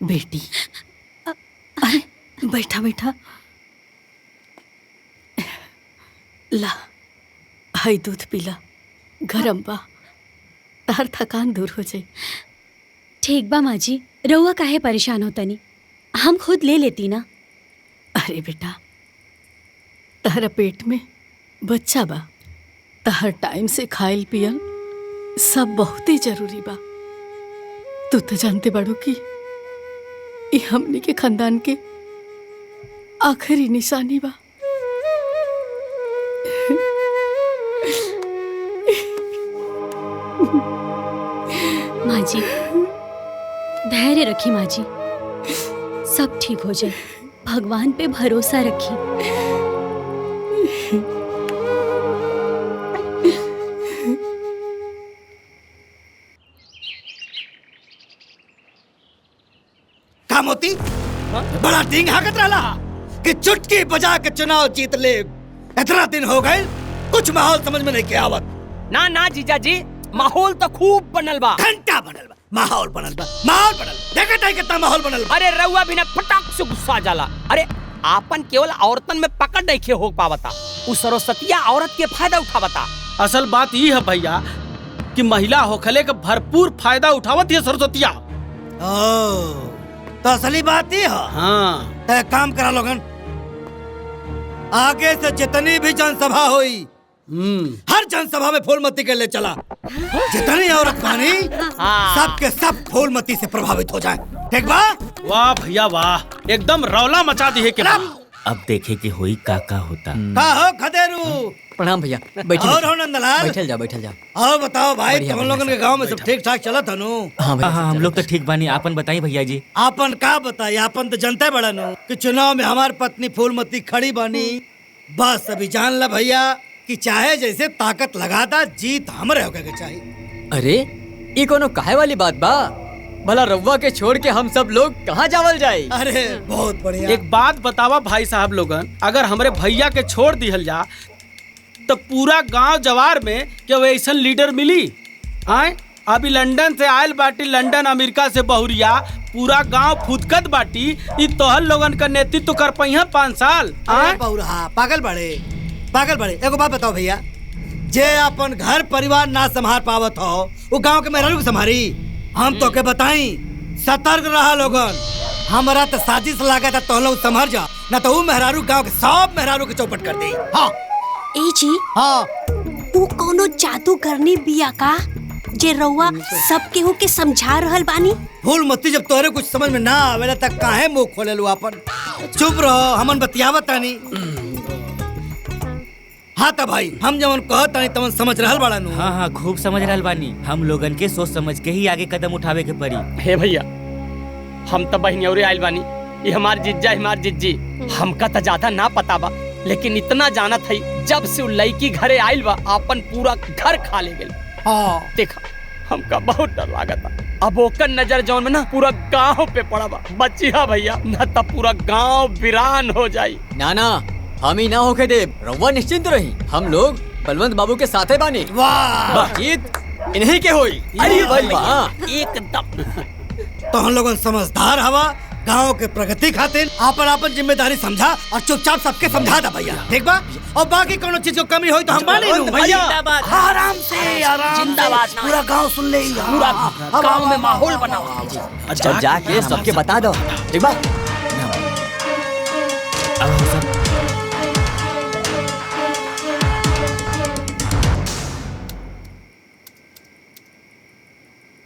बेटी अरे बैठा बैठा ला हाई दूध पीला, गरम बा, हर थकान दूर हो जाए। ठीक बा माँ जी, रउआ काहे परेशान होता नहीं, हम खुद ले लेती ना। अरे बेटा तहरा पेट में बच्चा बा, तहर टाइम से खाइल पियल सब बहुत ही जरूरी बा। तू तो जानते बाड़ू कि ये हमनी के खानदान के आखिरी निशानी बा। माँ जी धैर्य रखी माँ जी, सब ठीक हो जाए, भगवान पे भरोसा रखी। का मोती बड़ा ढींग हाकत रहला कि चुटकी बजा के चुनाव जीत ले। इतना दिन हो गए कुछ माहौल समझ में नहीं के आवत। ना ना जीजा जी, माहौल तो खूब बनल बा। घंटा बनल बा, माहौल बनल बा, माहौल बनल। देखा टाइ कितना माहौल बनल बा। अरे रउआ बिना फटाक से गुस्सा जाला। अरे आपन केवल औरतन में पकड़ नहीं खे हो पावता, उस सरस्वतिया औरत के फायदा उठावता। असल बात ये है भैया कि महिला होखले का भरपूर फायदा उठावत है सरस्वतिया। तो असली बात ही है। हाँ तो काम करा लोगन, आगे से जितनी भी जनसभा हुई हर जनसभा में फूलमती के ले चला। जितनी औरत बानी सब के सब फूलमती से प्रभावित हो जाए। ठीक बा? वाह भैया वाह, एकदम रौला मचा दी है। अब देखे कि होई का होता। का हो खदेरू? प्रणाम भैया। बैठिए और हो नंदलाल? बैठल जाओ बैठल जाओ। और बताओ भाई, बढ़िया, तुम लोगन के गांव में सब ठीक ठाक चलत है नु? हाँ भैया, हम लोग तो ठीक बानी। आपन बताइए भैया जी। आपन का बताई, आपन तो जनता बड़ा नु कि चुनाव में हमारी पत्नी फूलमती खड़ी बनी। बस अभी जान ला भैया कि चाहे जैसे ताकत लगा दा, जीत हमरे होके के चाहिए। अरे ये कोनो काहे वाली बात बा? भला रउआ के छोड़ के हम सब लोग कहाँ जावल जाए? अरे बहुत बढ़िया। एक बात बतावा भाई साहब लोगन, अगर हमरे भैया के छोड़ दिहल जा तो पूरा गांव जवार में क्या वैसन लीडर मिली? आए अभी लंदन से आयल बाटी, लंदन अमेरिका से बहुरिया, पूरा गांव फुदकत बाटी। ई तोहर लोगन का नेतृत्व कर पहिया 5 साल। बहुरा पागल बड़े। एगो बात बताओ भैया, जे अपन घर परिवार ना संभाल पावत हो वो गांव के मेहरारू को संभारी? हम तो के बताई, सतर्क रहा लोगन। हमारा तो साजिश लागत है, तो लोग संभर जा, ना तो वो मेहरारू गांव के सब मेहरारू के चौपट कर दे। हाँ ए जी, हाँ तू कोनो जादू करनी बिया का जे रउआ सब केहू के समझा रहल बानी? फूलमती जब तोहरे कुछ समझ में ना आवेला तक काहे मुंह खोले लू अपन? चुप रहो, हमन बतियावत तानी। हाँ तो भाई हम जवन कहत तानी तवन समझ रहल बाड़ा नु? हाँ खूब समझ रहल बानी। हम लोगन के सोच समझ के ही आगे कदम उठावे के पड़ी। हे भैया, हम तो बहनियौरे आइल बानी, ये हमार जिज्जा हमार जिज्जी। हमका तो ज्यादा ना पता बा, लेकिन इतना जानत है जब से लड़की घरे आइल बा अपन पूरा घर खा ले गेल। देखा हमका बहुत डर लागता। अब ओकर नजर जौन में ना पूरा गांव पे पड़ा बा। बचिया भैया, ना तो पूरा गांव वीरान हो जाई। ना हम ही ना होके देव, रउआ निश्चिंत रही। हम लोग बलवंत बाबू के साथे बानी। वाह, जीत इन्हीं के होई। अरे भाई एकदम। तो हम लोगन समझदार हवा, गांव के प्रगति खातिर आपन जिम्मेदारी समझा और चुपचाप सबके समझा दा भैया। ठीक बा? और बाकी कोनो चीज को कमी होई तो हम माने लू भैया। आराम से जिंदाबाद। पूरा गांव सुन ले, पूरा गांव में माहौल बनाओ। अच्छा जाके सबके बता दो। ठीक बा?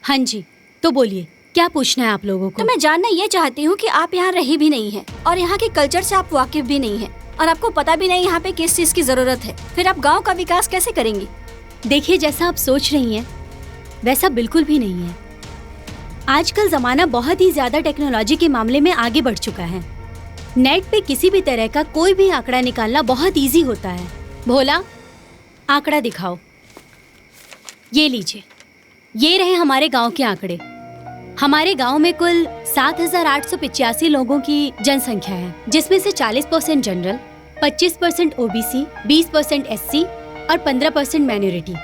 हाँ जी, तो बोलिए क्या पूछना है आप लोगों को? तो मैं जानना ये चाहती हूँ कि आप यहाँ रही भी नहीं हैं और यहाँ के कल्चर से आप वाकिफ भी नहीं हैं और आपको पता भी नहीं यहाँ पे किस चीज की जरूरत है, फिर आप गांव का विकास कैसे करेंगी? देखिए, जैसा आप सोच रही हैं वैसा बिल्कुल भी नहीं है। आजकल जमाना बहुत ही ज्यादा टेक्नोलॉजी के मामले में आगे बढ़ चुका है। नेट पे किसी भी तरह का कोई भी आंकड़ा निकालना बहुत इजी होता है। भोला, आंकड़ा दिखाओ। ये लीजिए, ये रहे हमारे गांव के आंकड़े। हमारे गांव में कुल 7,885 लोगों की जनसंख्या है, जिसमें से 40% जनरल, 25% ओबीसी, 20% एससी और 15% माइनॉरिटी।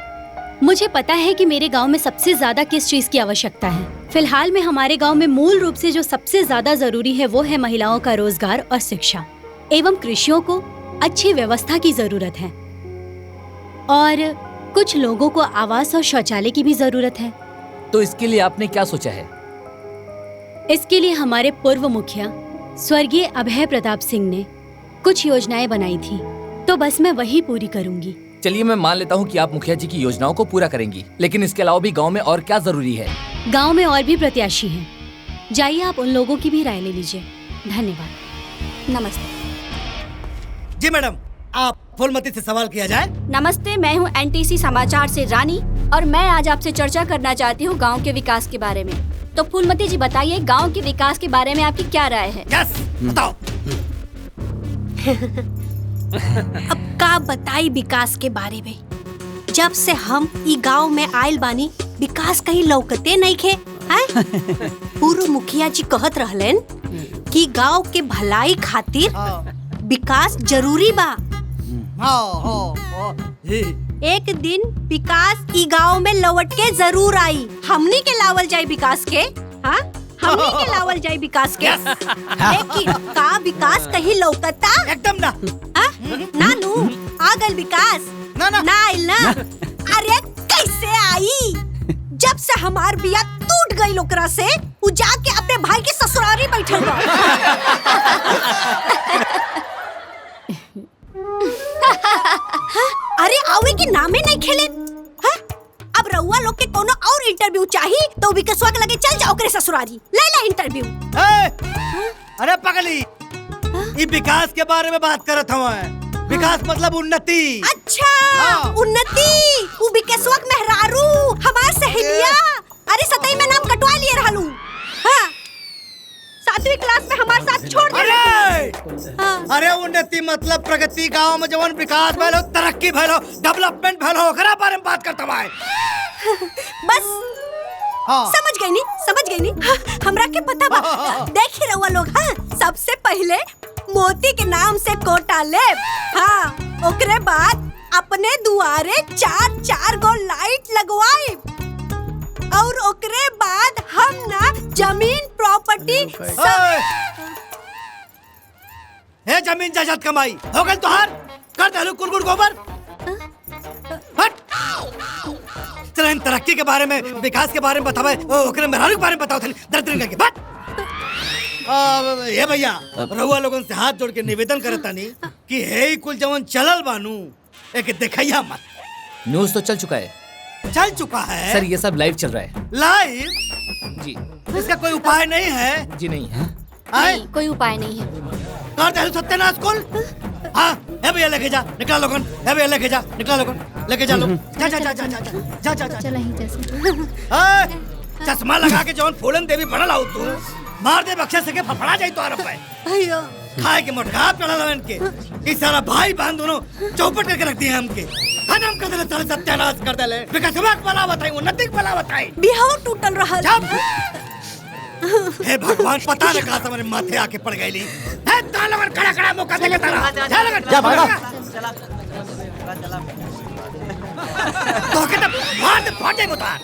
मुझे पता है कि मेरे गांव में सबसे ज्यादा किस चीज की आवश्यकता है। फिलहाल में हमारे गांव में मूल रूप से जो सबसे ज्यादा जरूरी है वो है महिलाओं का रोजगार और शिक्षा एवं कृषियों को अच्छी व्यवस्था की जरूरत है, और कुछ लोगों को आवास और शौचालय की भी जरूरत है। तो इसके लिए आपने क्या सोचा है? इसके लिए हमारे पूर्व मुखिया स्वर्गीय अभय प्रताप सिंह ने कुछ योजनाएं बनाई थी, तो बस मैं वही पूरी करूंगी। चलिए मैं मान लेता हूँ कि आप मुखिया जी की योजनाओं को पूरा करेंगी, लेकिन इसके अलावा भी गांव में और क्या जरूरी है? गांव में और भी प्रत्याशी हैं। जाइए आप उन लोगों की भी राय ले लीजिए। धन्यवाद। नमस्ते। जी मैडम, आप फूलमती से सवाल किया जाए। नमस्ते, मैं हूँ एनटीसी समाचार से रानी और मैं आज आपसे चर्चा करना चाहती हूँ गांव के विकास के बारे में। तो फूलमती जी बताइए, गांव के विकास के बारे में आपकी क्या राय है? यस, बताओ। अब का बताई विकास के बारे में। जब से हम ई गांव में आयल बानी, विकास कहीं लौकते नहीं खे। पूर्व मुखिया जी कहत रहलन कि गांव के भलाई खातिर विकास जरूरी बा। एक दिन विकास ई गांव में लौट के जरूर आई। हमनी के लावल जाए विकास के, हाँ हमनी के लावल जाए विकास के। लेकिन का विकास कहीं लौकता? एकदम ना। नानू आ गल विकास ना आइल ना। अरे कैसे आई? जब से हमार बिया टूट गई ओकरा से, उ जाके अपने भाई के ससुरारी बैठल बा। अरे आवे के नामे नहीं खेले। अब रउआ लोग के कोनो और इंटरव्यू चाहिए तो विकासवा के लगे चल जाओ करे ससुरारी, ले ला इंटरव्यू। अरे पगली, ये विकास के बारे में बात करत हूँ। विकास मतलब उन्नति। अच्छा उन्नति, वो विकासवा के मेहरारू हमार सहेलिया। अरे सतई में नाम कटवा लिए रहलू। हाँ, 7वीं क्लास में हमारे साथ छोड़ दे। अरे उन्नति मतलब प्रगति, गांव में जवन विकास भलो, तरक्की भलो, डेवलपमेंट भलो, ओकरा बारे में बात करता है। बस समझ गई नी, समझ गई नी। हमरा के पता बा। देखी रहुआ लोग, हाँ सबसे पहले मोती के नाम से कोटा ले। हाँ, ओकरे बाद अपने दुआरे 4-4 गो लाइट लगवाए, और ओकरे बाद हम ना जमीन प्रॉपर्टी है जमीन जायदाद कमाई हो गल तोहार। कर दहलू कुलगुड़ गोबर। हट। चल तरक्की के बारे में, विकास के बारे में बतावे, ओकरे मेहरारू के बारे में बताओ। दर्द करके बट। ये भैया, रहुआ लोगन से हाथ जोड़ के निवेदन करतानी कि हे कुल जवन चलल बानू, एक देखैया मत। न्यूज़ तो चल चुका है। चल चुका है सर, ये सब लाइव चल रहा है। लाइव? जी। इसका कोई उपाय नहीं है? जी नहीं है। नहीं, कोई उपाय नहीं है। कर दे सत्यानाश कुल। हाँ, है भैया लेके जा, निकला लोगन। है भैया लेके जा, निकला लोगन, लेके जा लोग। जा जा जा जा जा जा जा जा। चला ही जैसे। चश्मा लगा के जवन फूलन देवी बनल आउ तू, मार दे बख्शे से के फफड़ा जाई तो आरप पे। भैया खाए के मोटका चढ़ल इनके। इस सारा भाई बहन दोनों चौपट करके रख दिए हमके। खत्म कर देले, साले सत्यानाश कर देले। विकासवा के भला बताई, उन्नति के भला बताई। बिहाव टूटल रहल। हे भगवान, पता न कहां से मेरे माथे आके पड़ गईली। है तालवन खड़ा खड़ा मौका देके तारा। जा लगन, जा भागा। तो के तब मार दे, फाटे मुतार।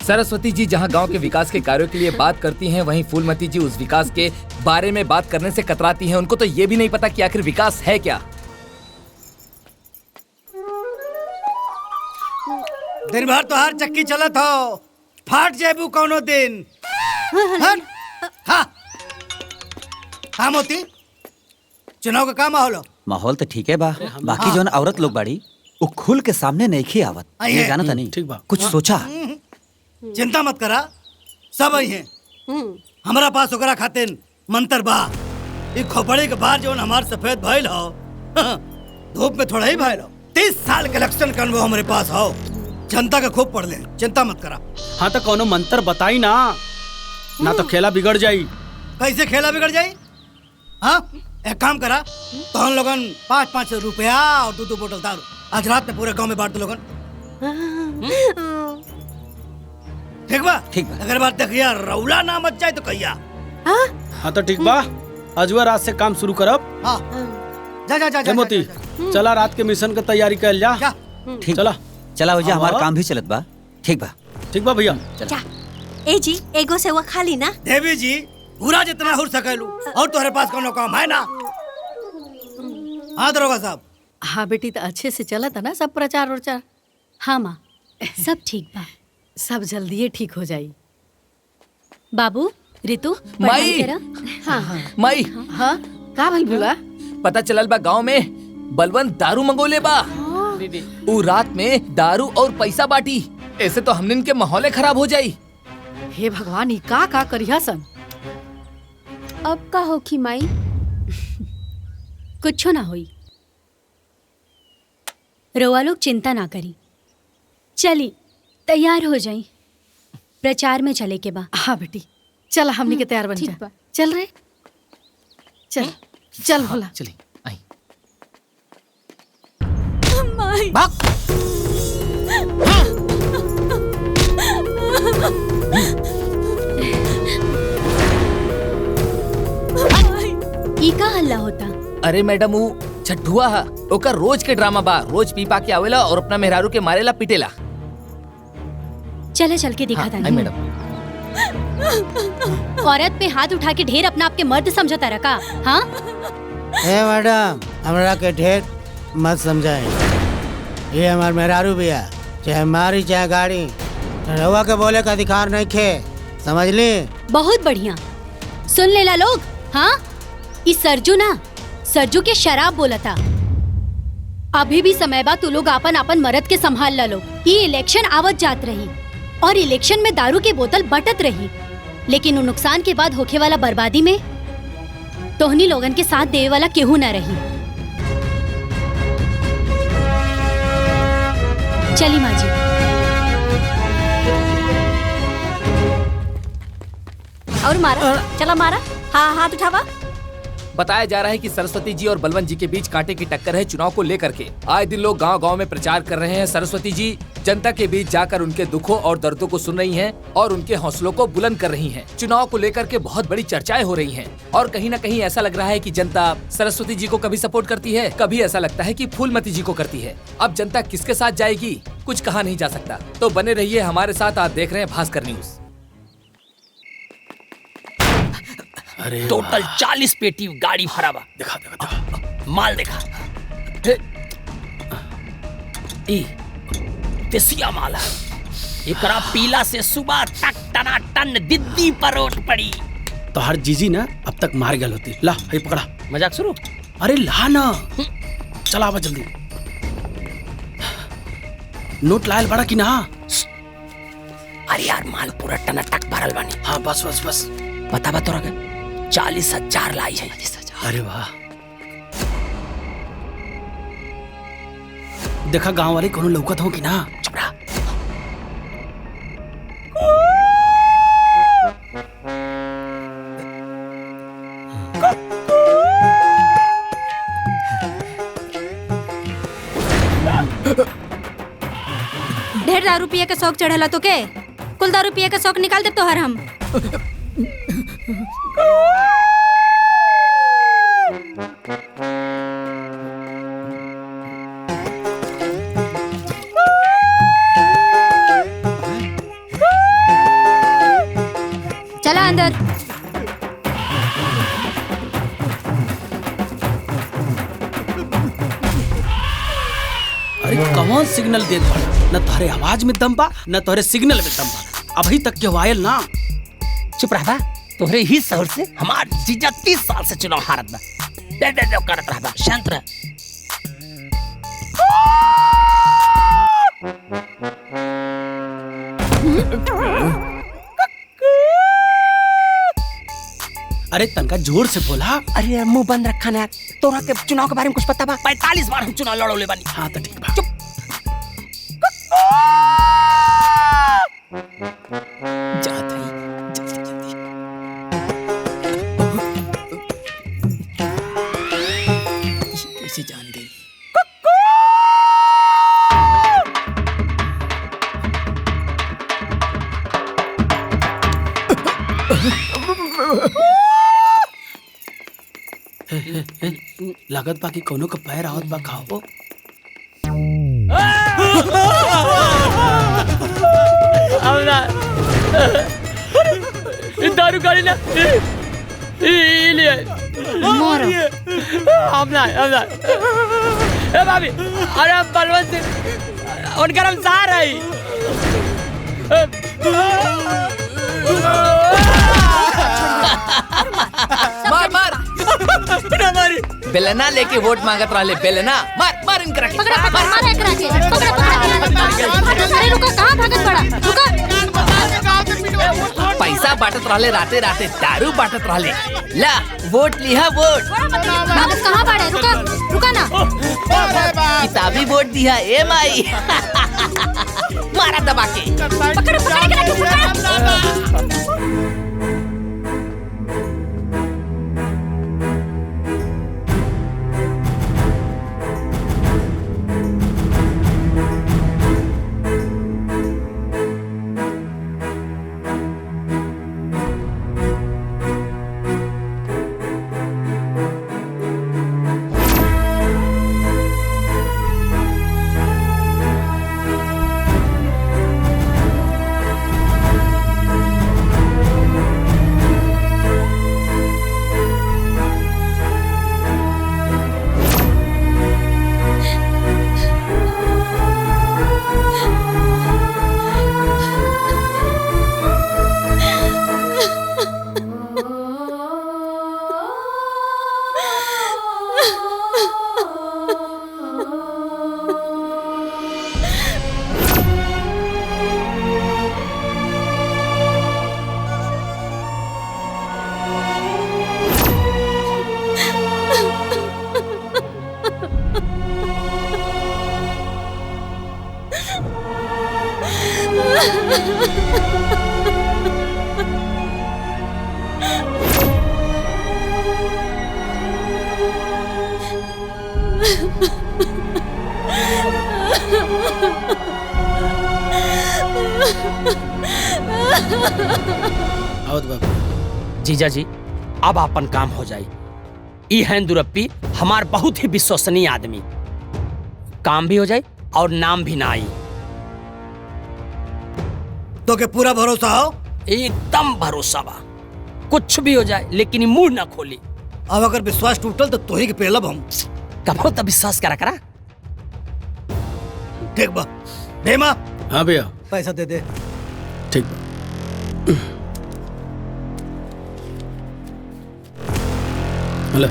सरस्वती जी जहां गांव के विकास के कार्यों के लिए बात करती हैं, वहीं फूलमती जी उस विकास के बारे में बात करने से कतराती हैं। उनको तो ये भी नहीं पता कि आखिर विकास है क्या। दिन भर तो हर चक्की चलत हो, फाट जेबू कौनो दिन। हाँ हाँ मोती, चुनाव का काम माहौल हो? माहौल तो ठीक है बा, बाकी जोन औरत लोग बाड़ी वो खुल के सामने नहीं खी आवत। ये जाना था नहीं, ठीक बा। कुछ सोचा? चिंता मत करा, सब आई हैं। हमारा पास ओकरा खातिर मंत्र बा। ई खोपड़ी के बाहर जोन हमार सफेद भइल हो, धूप में थोड़ा ही भइल हो। 30 साल के इलेक्शन का अनुभव हमारे पास हो। जनता का खूब पढ़ ले, चिंता मत करा। हाँ तो कोनो मंत्र बताई ना, ना तो खेला बिगड़ जाई। कैसे खेला बिगड़ जाई? हाँ, एक काम करा, तो हम लोगन 5-5 रुपया और 2-2 बोतल दारू आज रात में पूरे गांव में बांट दो लोगन। ठीक बा? ठीक बा। अगर बात देखिया रौला ना मच जाए तो कहिया। हाँ तो ठीक बा, अजुआ रात से काम शुरू करब। हाँ, जा मोती, चला रात के मिशन का तैयारी कर जा। ठीक, चला चला हो जा, हमारा काम भी चलत बा। ठीक बा, ठीक बा भैया। जा ए जी एगो से वो खाली ना देवी जी पूरा जितना हो सकेलू और तुम्हारे पास कोनो काम है ना? हाँ दरोगा साहब। हाँ बेटी, तो अच्छे से चला था ना सब प्रचार उचार? हाँ माँ, सब ठीक बा। सब जल्दी ठीक हो जाई। बाबू, रितु, माई! पढ़ाई करा। हाँ माई, हाँ का भइल बुला? पता चलल बा गांव में बलवंत दारू मंगोले बा। उ रात में दारू और पैसा बाटी, ऐसे तो हमने इनके माहौले खराब हो जाई। हे भगवान, ई का करिया सन? अब का होखी माई? कुछ ना होई, रोआ लोग चिंता ना करी। चली तैयार हो जाई, प्रचार में चले के बा। हाँ बेटी, चल हमनी के तैयार बन जा। चल रे, चल चल भोला। चली आई। भाग। ई का हल्ला होता? अरे मैडम, उ छठुआ हा, ओकर रोज के ड्रामा बा। रोज पी पा के आवेला और अपना मेहरारू के मारेला पीटेला। चले चल के दिखा था। मैडम, औरत पे हाथ उठा के ढेर अपना आपके मर्द समझता रखा? हाँ ए मैडम, हमरा के ढेर मत समझाए। ये हमार मेहरारू बिया, चाहे मारी चाहे गाड़ी, रहुआ के बोले का अधिकार नहीं खे, समझ ली? बहुत बढ़िया, सुन लेला लोग। हाँ, इस सरजू ना, सरजू के शराब बोला था। अभी भी समय बा, तू लोग आपन आपन मर्द के संभाल ला लोग। ये इलेक्शन आवत जात रही और इलेक्शन में दारू के बोतल बटत रही, लेकिन उन नुकसान के बाद होखे वाला बर्बादी में तोहनी लोगन के साथ देवे वाला केहू ना रही। चली माँ जी। और मारा, चला मारा। हाँ हाथ उठावा। बताया जा रहा है कि सरस्वती जी और बलवंत जी के बीच कांटे की टक्कर है चुनाव को लेकर के। आए दिन लोग गांव-गांव में प्रचार कर रहे हैं। सरस्वती जी जनता के बीच जाकर उनके दुखों और दर्दों को सुन रही हैं और उनके हौसलों को बुलंद कर रही हैं। चुनाव को लेकर के बहुत बड़ी चर्चाएं हो रही हैं और कहीं न कहीं ऐसा लग रहा है कि जनता सरस्वती जी को कभी सपोर्ट करती है, कभी ऐसा लगता है कि फूलमती जी को करती है। अब जनता किसके साथ जाएगी कुछ कहा नहीं जा सकता। तो बने रहिए हमारे साथ। आप देख रहे हैं भास्कर न्यूज। अरे टोटल 40 पेटी गाड़ी भरा बा। देखा माल देखा। देसिया माल है। एकरा पीला से सुबह तक टना टन दिद्दी परोट पड़ी। तो हर जीजी ना अब तक मार गल होती। ला ये पकड़ा। मजाक शुरू। अरे ला ना, चला आवा जल्दी। नोट लायल बड़ा की ना? अरे यार माल पूरा टना टक भरल बानी। हाँ बस बस बस। बता तोरा के 40,000 लाई है। अरे वाह, देखा गांव वाले कोनो लौकत हो कि ना? चुप रहा। ढेर दारू पिए के शौक चढ़ेला तो के? कुल दारू पिए के शौक निकाल दे तो हर हम। चला अंदर। अरे कौन सिग्नल देत बा? न तोहरे आवाज में दम बा, न तोहरे सिग्नल में दम बा। अभी तक के वायल ना। चुप रहा। तोहरे ही शहर से हमार जीजा 30 साल से चुनाव हारत बा। दे करत रहा। शांत रह। अरे तनका जोर से बोला। अरे यार मुंह बंद रखा ना। तोरा के चुनाव के बारे में कुछ पता बा? 45 बार हम चुनाव लड़ोले बानी। हाँ तो ठीक बा। चुप। जात है जल्दी जल्दी। ये कैसे जान गई? लागत बाकी कोनो का पैर आवत बा खाओ। दारू गाड़ी ना लिए मोरो ए भाभी, अरे हम बलवंत सिंह उनका हम सार है। मार मार मारी बेलना लेके वोट मांगत रहले। बेलना मार मार इनकरा के। पकड़ा पकड़ा मार एकरा के। पकड़ा पकड़ा अरे रुका, कहां भागत बड़ा? रुका। पैसा बांटत रहले, राते राते दारू बांटत रहले। ला वोट लिहा वोट। भागत कहां बाड़े? रुका रुका ना। किताबी वोट दिया ए माई। मारा दबा के। पकड़ पकड़ एकरा के पकड़। जीजा जी, अब अपन काम हो जाई। ई हैं दुरप्पी हमार बहुत ही विश्वसनीय आदमी। काम भी हो जाए और नाम भी ना आई। तो के पूरा भरोसा हो? एकदम भरोसा बा। कुछ भी हो जाए लेकिन मुंह ना खोली। अब अगर विश्वास टूटल तो तोही के पेलब हम। कबो तो विश्वास करा करा। ठीक बा। देमा। हाँ भैया। पैसा दे दे। ठीक बा। हेलो।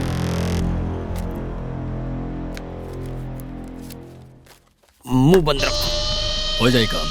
मुंह बंद रखो। हो जाए काम।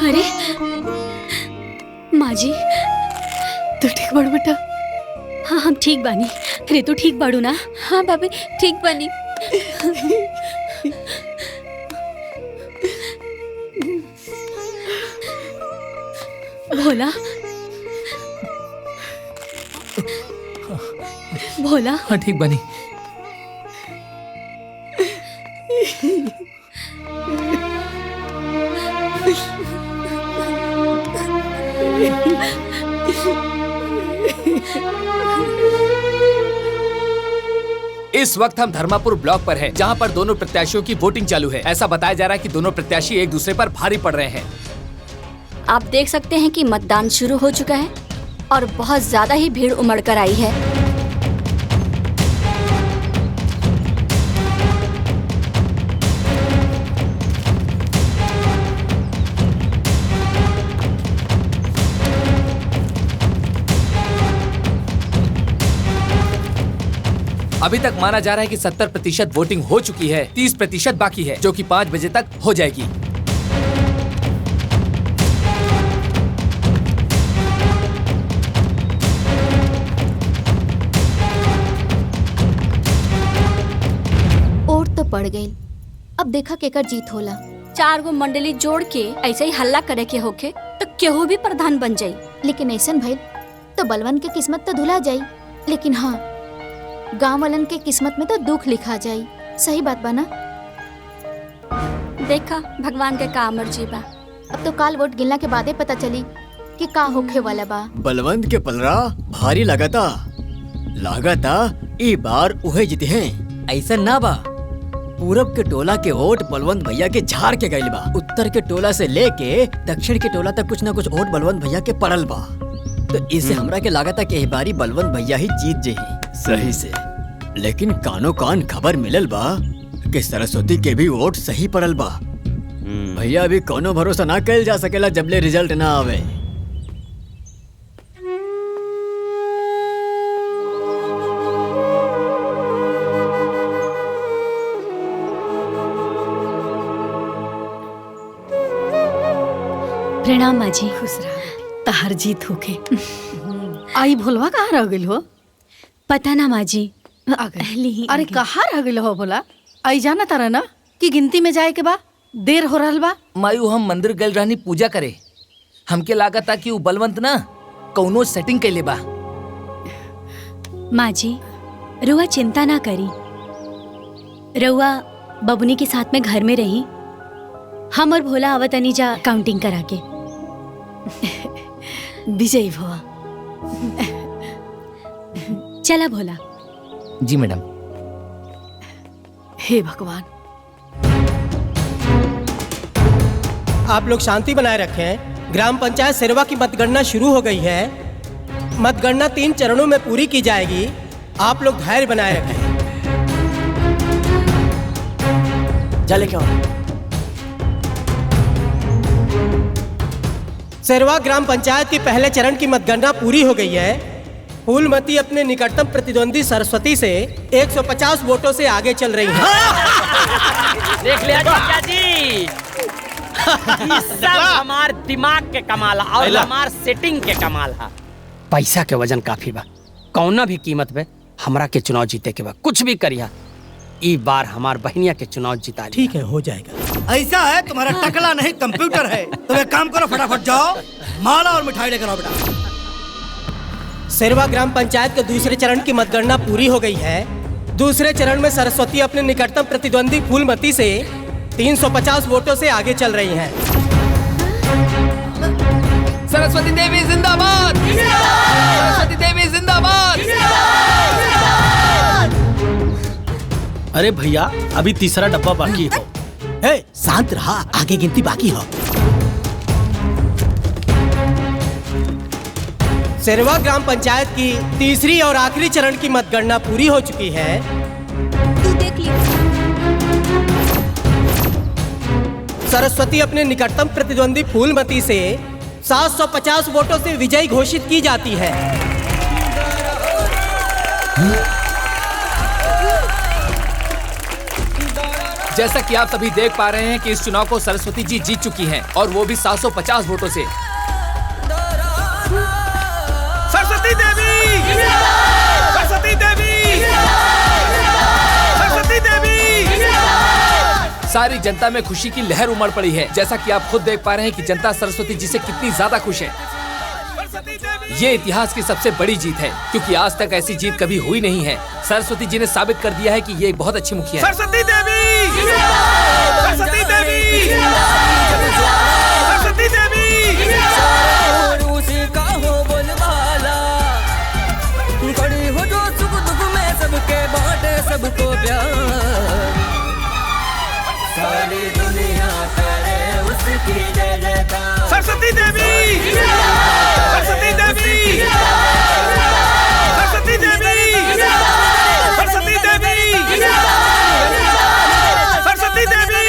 अरे माँ जी तू ठीक बाड़ू बेटा? हाँ हम ठीक बानी। रे तू ठीक बाड़ू ना? हाँ भाभी ठीक बनी। भोला भोला हाँ ठीक बनी। इस वक्त हम धर्मापुर ब्लॉक पर हैं, जहां पर दोनों प्रत्याशियों की वोटिंग चालू है। ऐसा बताया जा रहा है कि दोनों प्रत्याशी एक दूसरे पर भारी पड़ रहे हैं। आप देख सकते हैं कि मतदान शुरू हो चुका है और बहुत ज्यादा ही भीड़ उमड़ कर आई है। अभी तक माना जा रहा है कि 70% वोटिंग हो चुकी है, 30% बाकी है, जो कि 5 बजे तक हो जाएगी। वोट तो पड़ गई, अब देखा केकर जीत होला। 4 गो मंडली जोड़ के ऐसे ही हल्ला करे के होके तो केहू भी प्रधान बन जाई। लेकिन ऐसन भइल तो बलवन के किस्मत तो धुला जाई, लेकिन हाँ गांव वालन के किस्मत में तो दुख लिखा जाई। सही बात बा ना? देखा भगवान के का मर्जी बा। अब तो काल वोट गिनला के बादे पता चली कि का होखे वाला बा। बलवंत के पलरा भारी लागता ई बार उहे जीते हैं। ऐसा ना बा, पूरब के टोला के वोट बलवंत भैया के झाड़ के गइल बा। उत्तर के टोला से लेके दक्षिण के टोला तक कुछ न कुछ वोट बलवंत भैया के पड़ल बा। तो इससे हमरा के लागता कि इस बारी बलवंत भैया ही जीत जाही। सही से, लेकिन कानो कान खबर मिलल बा कि सरस्वती के भी वोट सही पड़ल बा। भैया अभी कोनो भरोसा ना कल जा सकेला जबले रिजल्ट ना आवे। प्रणाम माँ जी। खुश रह, तहार जीत होके। आई भोलवा कहाँ रह गइल हो? पता ना माँ जी। आ गई। अरे कहाँ रह गइल हो भोला? आई जाना तारा ना कि गिनती में जाए के बा, देर हो रहल बा। मायू हम मंदिर गइल रहनी पूजा करे। हमके लागता कि उ बलवंत ना कौनो सेटिंग कैले बा। माँ जी रुआ चिंता ना करी, रुआ बबुनी के साथ में घर में रही। हम और भोला आवत अनीजा काउंटिंग करा के। विजयी भवा। चला भोला। जी मैडम। हे भगवान। आप लोग शांति बनाए रखें। ग्राम पंचायत सेरवा की मतगणना शुरू हो गई है। मतगणना 3 चरणों में पूरी की जाएगी। आप लोग धैर्य बनाए रखें। चले क्या? सेरवा ग्राम पंचायत की पहले चरण की मतगणना पूरी हो गई है। फूलमती अपने निकटतम प्रतिद्वंदी सरस्वती से 150 वोटों से आगे चल रही है। देख लिया क्या जी? ये सब हमार दिमाग के कमाल और हमार सेटिंग के कमाल है। पैसा के वजन काफी बा, कौना भी कीमत पे हमरा के चुनाव जीते के बा। कुछ भी करिया, इस बार हमार बहनिया के चुनाव जिता। ठीक है, हो जाएगा। ऐसा है तुम्हारा टकला नहीं कंप्यूटर है। तुम एक काम करो, फटाफट जाओ माला और मिठाई लेकर आओ बेटा। सेरवा ग्राम पंचायत के दूसरे चरण की मतगणना पूरी हो गई है। दूसरे चरण में सरस्वती अपने निकटतम प्रतिद्वंदी फूलमती से 350 वोटों से आगे चल रही हैं। सरस्वती देवी जिंदाबाद! सरस्वती देवी जिंदाबाद! अरे भैया अभी तीसरा डब्बा बाकी हो। शांत रहा, आगे गिनती बाकी हो। सेरवा ग्राम पंचायत की तीसरी और आखिरी चरण की मतगणना पूरी हो चुकी है। तू देख लिया। सरस्वती अपने निकटतम प्रतिद्वंदी फूलमती से 750 वोटों से विजयी घोषित की जाती है। जैसा कि आप सभी देख पा रहे हैं कि इस चुनाव को सरस्वती जी जीत चुकी हैं और वो भी 750 वोटों से। सरस्वती देवी! सरस्वती देवी! सरस्वती देवी! सारी जनता में खुशी की लहर उमड़ पड़ी है। जैसा कि आप खुद देख पा रहे हैं कि जनता सरस्वती जी से कितनी ज्यादा खुश है। ये इतिहास की सबसे बड़ी जीत है क्योंकि आज तक ऐसी जीत कभी हुई नहीं है। सरस्वती जी ने साबित कर दिया है कि ये एक बहुत अच्छी मुखिया है। सरस्वती देवी! सरस्वती देवी! सरस्वती देवी! का हो बोलबाला, खड़ी हो जो सुख दुख में सबके बांटे सबको प्यार। सारी दुनिया करे उसकी जय जयकार। सरस्वती देवी! सरस्वती देवी! सरस्वती देवी! सरस्वती देवी! सरस्वती देवी!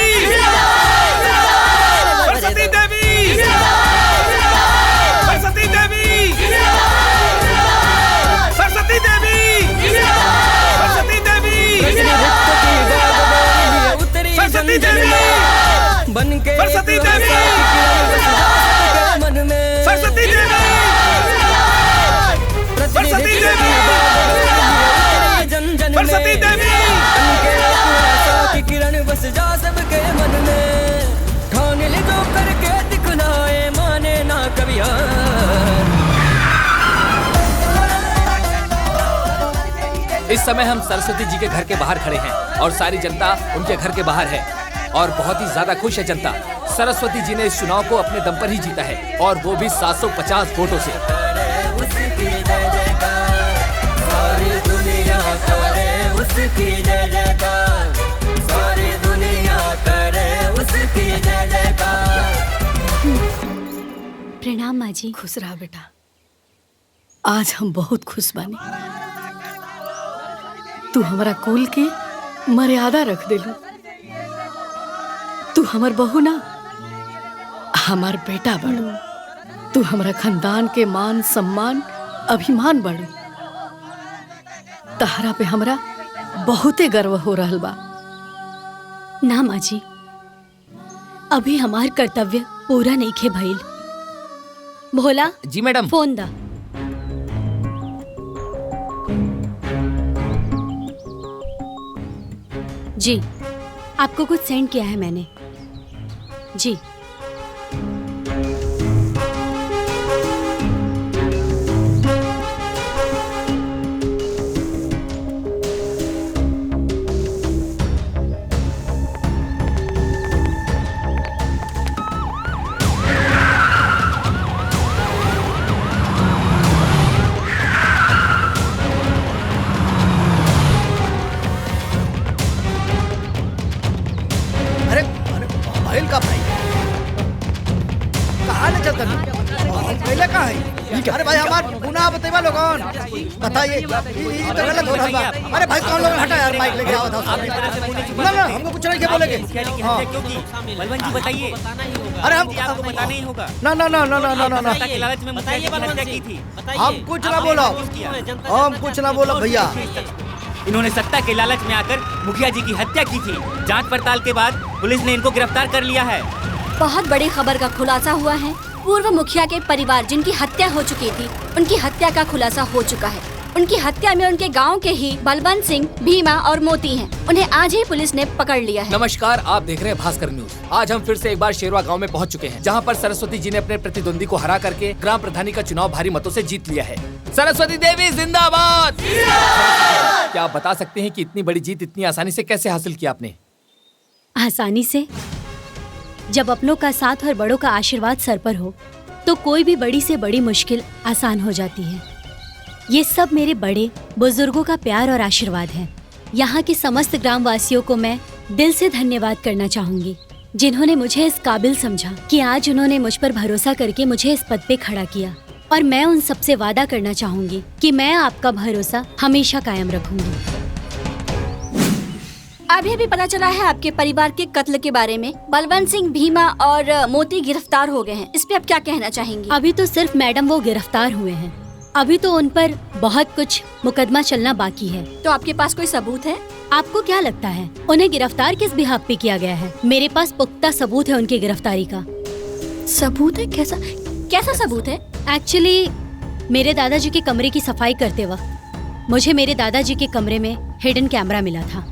सरस्वती देवी! सरस्वती देवी! सरस्वती देवी! सरस्वती देवी! सरस्वती देवी! बनके सरस्वती देवी! मन में सरस्वती देवी! सरस्वती देवी! जन जन सरस्वती देवी! की किरण बस जा सबके मन में। ठान ले जो करके दिखलाए माने ना कभी हार। इस समय हम सरस्वती जी के घर के बाहर खड़े हैं और सारी जनता उनके घर के बाहर है और बहुत ही ज्यादा खुश है जनता। सरस्वती जी ने इस चुनाव को अपने दम पर ही जीता है और वो भी 750 वोटों से। उसकी जय जयकार, सारी दुनिया करे उसकी जय जयकार, सारी दुनिया करे उसकी जय जयकार। प्रणाम माँ जी। खुश रहा बेटा। आज हम बहुत खुश बानी। तू हमारा कुल के मर्यादा रख देलू। तू हमार बहू ना, हमार बेटा बड़ू। तू हमारा खानदान के मान सम्मान अभिमान बड़ू। तहरा पे हमरा बहुते गर्व हो रहल बा। ना माँ जी, अभी हमार कर्तव्य पूरा नहीं खे भइल। भोला जी मैडम। फोन दा। जी, आपको कुछ सेंड किया है मैंने। जी। भाई का भाई कहाँ ले चलता पहले कहाँ है? अरे भाई हमार गुनाह बतेवा लोगन बताइए, ये तो गलत हो रहा बा। अरे भाई कौन लोग हटा यार, माइक लेके आओ था। ना ना हमको कुछ नहीं क्या बोलेंगे। हाँ बलवंत जी बताइए। अरे हम आपको पता नहीं होगा। ना ना ना ना ना ना ना के लालच में मुखिया जी की हत्या की थी। हम कुछ ना बोला, हम कुछ ना बोला भैया। इन्होंने सत्ता के लालच में आकर मुखिया जी की हत्या की थी। जांच पड़ताल के बाद पुलिस ने इनको गिरफ्तार कर लिया है। बहुत बड़ी खबर का खुलासा हुआ है। पूर्व मुखिया के परिवार जिनकी हत्या हो चुकी थी, उनकी हत्या का खुलासा हो चुका है। उनकी हत्या में उनके गांव के ही बलवंत सिंह, भीमा और मोती हैं। उन्हें आज ही पुलिस ने पकड़ लिया है। नमस्कार, आप देख रहे हैं भास्कर न्यूज। आज हम फिर से एक बार शेरवा गांव में पहुंच चुके हैं, जहां पर सरस्वती जी ने अपने प्रतिद्वंदी को हरा करके ग्राम प्रधानी का चुनाव भारी मतों से जीत लिया है। सरस्वती देवी जिंदाबाद। क्या आप बता सकते हैं कि इतनी बड़ी जीत इतनी आसानी से कैसे हासिल की आपने? आसानी से, जब अपनों का साथ और बड़ों का आशीर्वाद सर पर हो तो कोई भी बड़ी से बड़ी मुश्किल आसान हो जाती है। ये सब मेरे बड़े बुजुर्गों का प्यार और आशीर्वाद है। यहाँ के समस्त ग्रामवासियों को मैं दिल से धन्यवाद करना चाहूंगी, जिन्होंने मुझे इस काबिल समझा कि आज उन्होंने मुझ पर भरोसा करके मुझे इस पद पे खड़ा किया। और मैं उन सबसे वादा करना चाहूंगी कि मैं आपका भरोसा हमेशा कायम रखूंगी। अभी अभी पता चला है आपके परिवार के कत्ल के बारे में। बलवंत सिंह, भीमा और मोती गिरफ्तार हो गए हैं। इस पे आप क्या कहना चाहेंगी? अभी तो सिर्फ मैडम वो गिरफ्तार हुए हैं। अभी तो उन पर बहुत कुछ मुकदमा चलना बाकी है। तो आपके पास कोई सबूत है? आपको क्या लगता है उन्हें गिरफ्तार किस बिहाफ पे किया गया है? मेरे पास पुख्ता सबूत है उनकी गिरफ्तारी का। सबूत है? कैसा कैसा सबूत है? एक्चुअली मेरे दादाजी के कमरे की सफाई करते वक्त मुझे मेरे दादाजी के कमरे में हिडन कैमरा मिला था।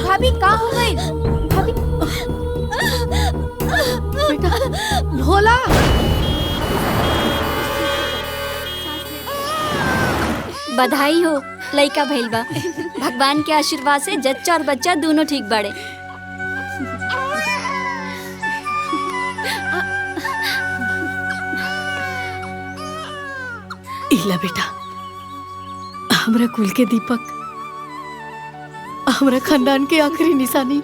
भाभी कहाँ हो गई? भाभी बेटा भोला बधाई हो, लइका भइल बा। भगवान के आशीर्वाद से जच्चा और बच्चा दोनों ठीक बाड़े। इला बेटा, हमरा कुल के दीपक, हमरा खानदान के आखिरी निशानी।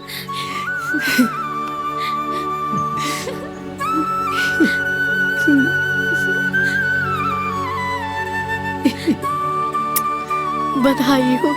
बधाई हो।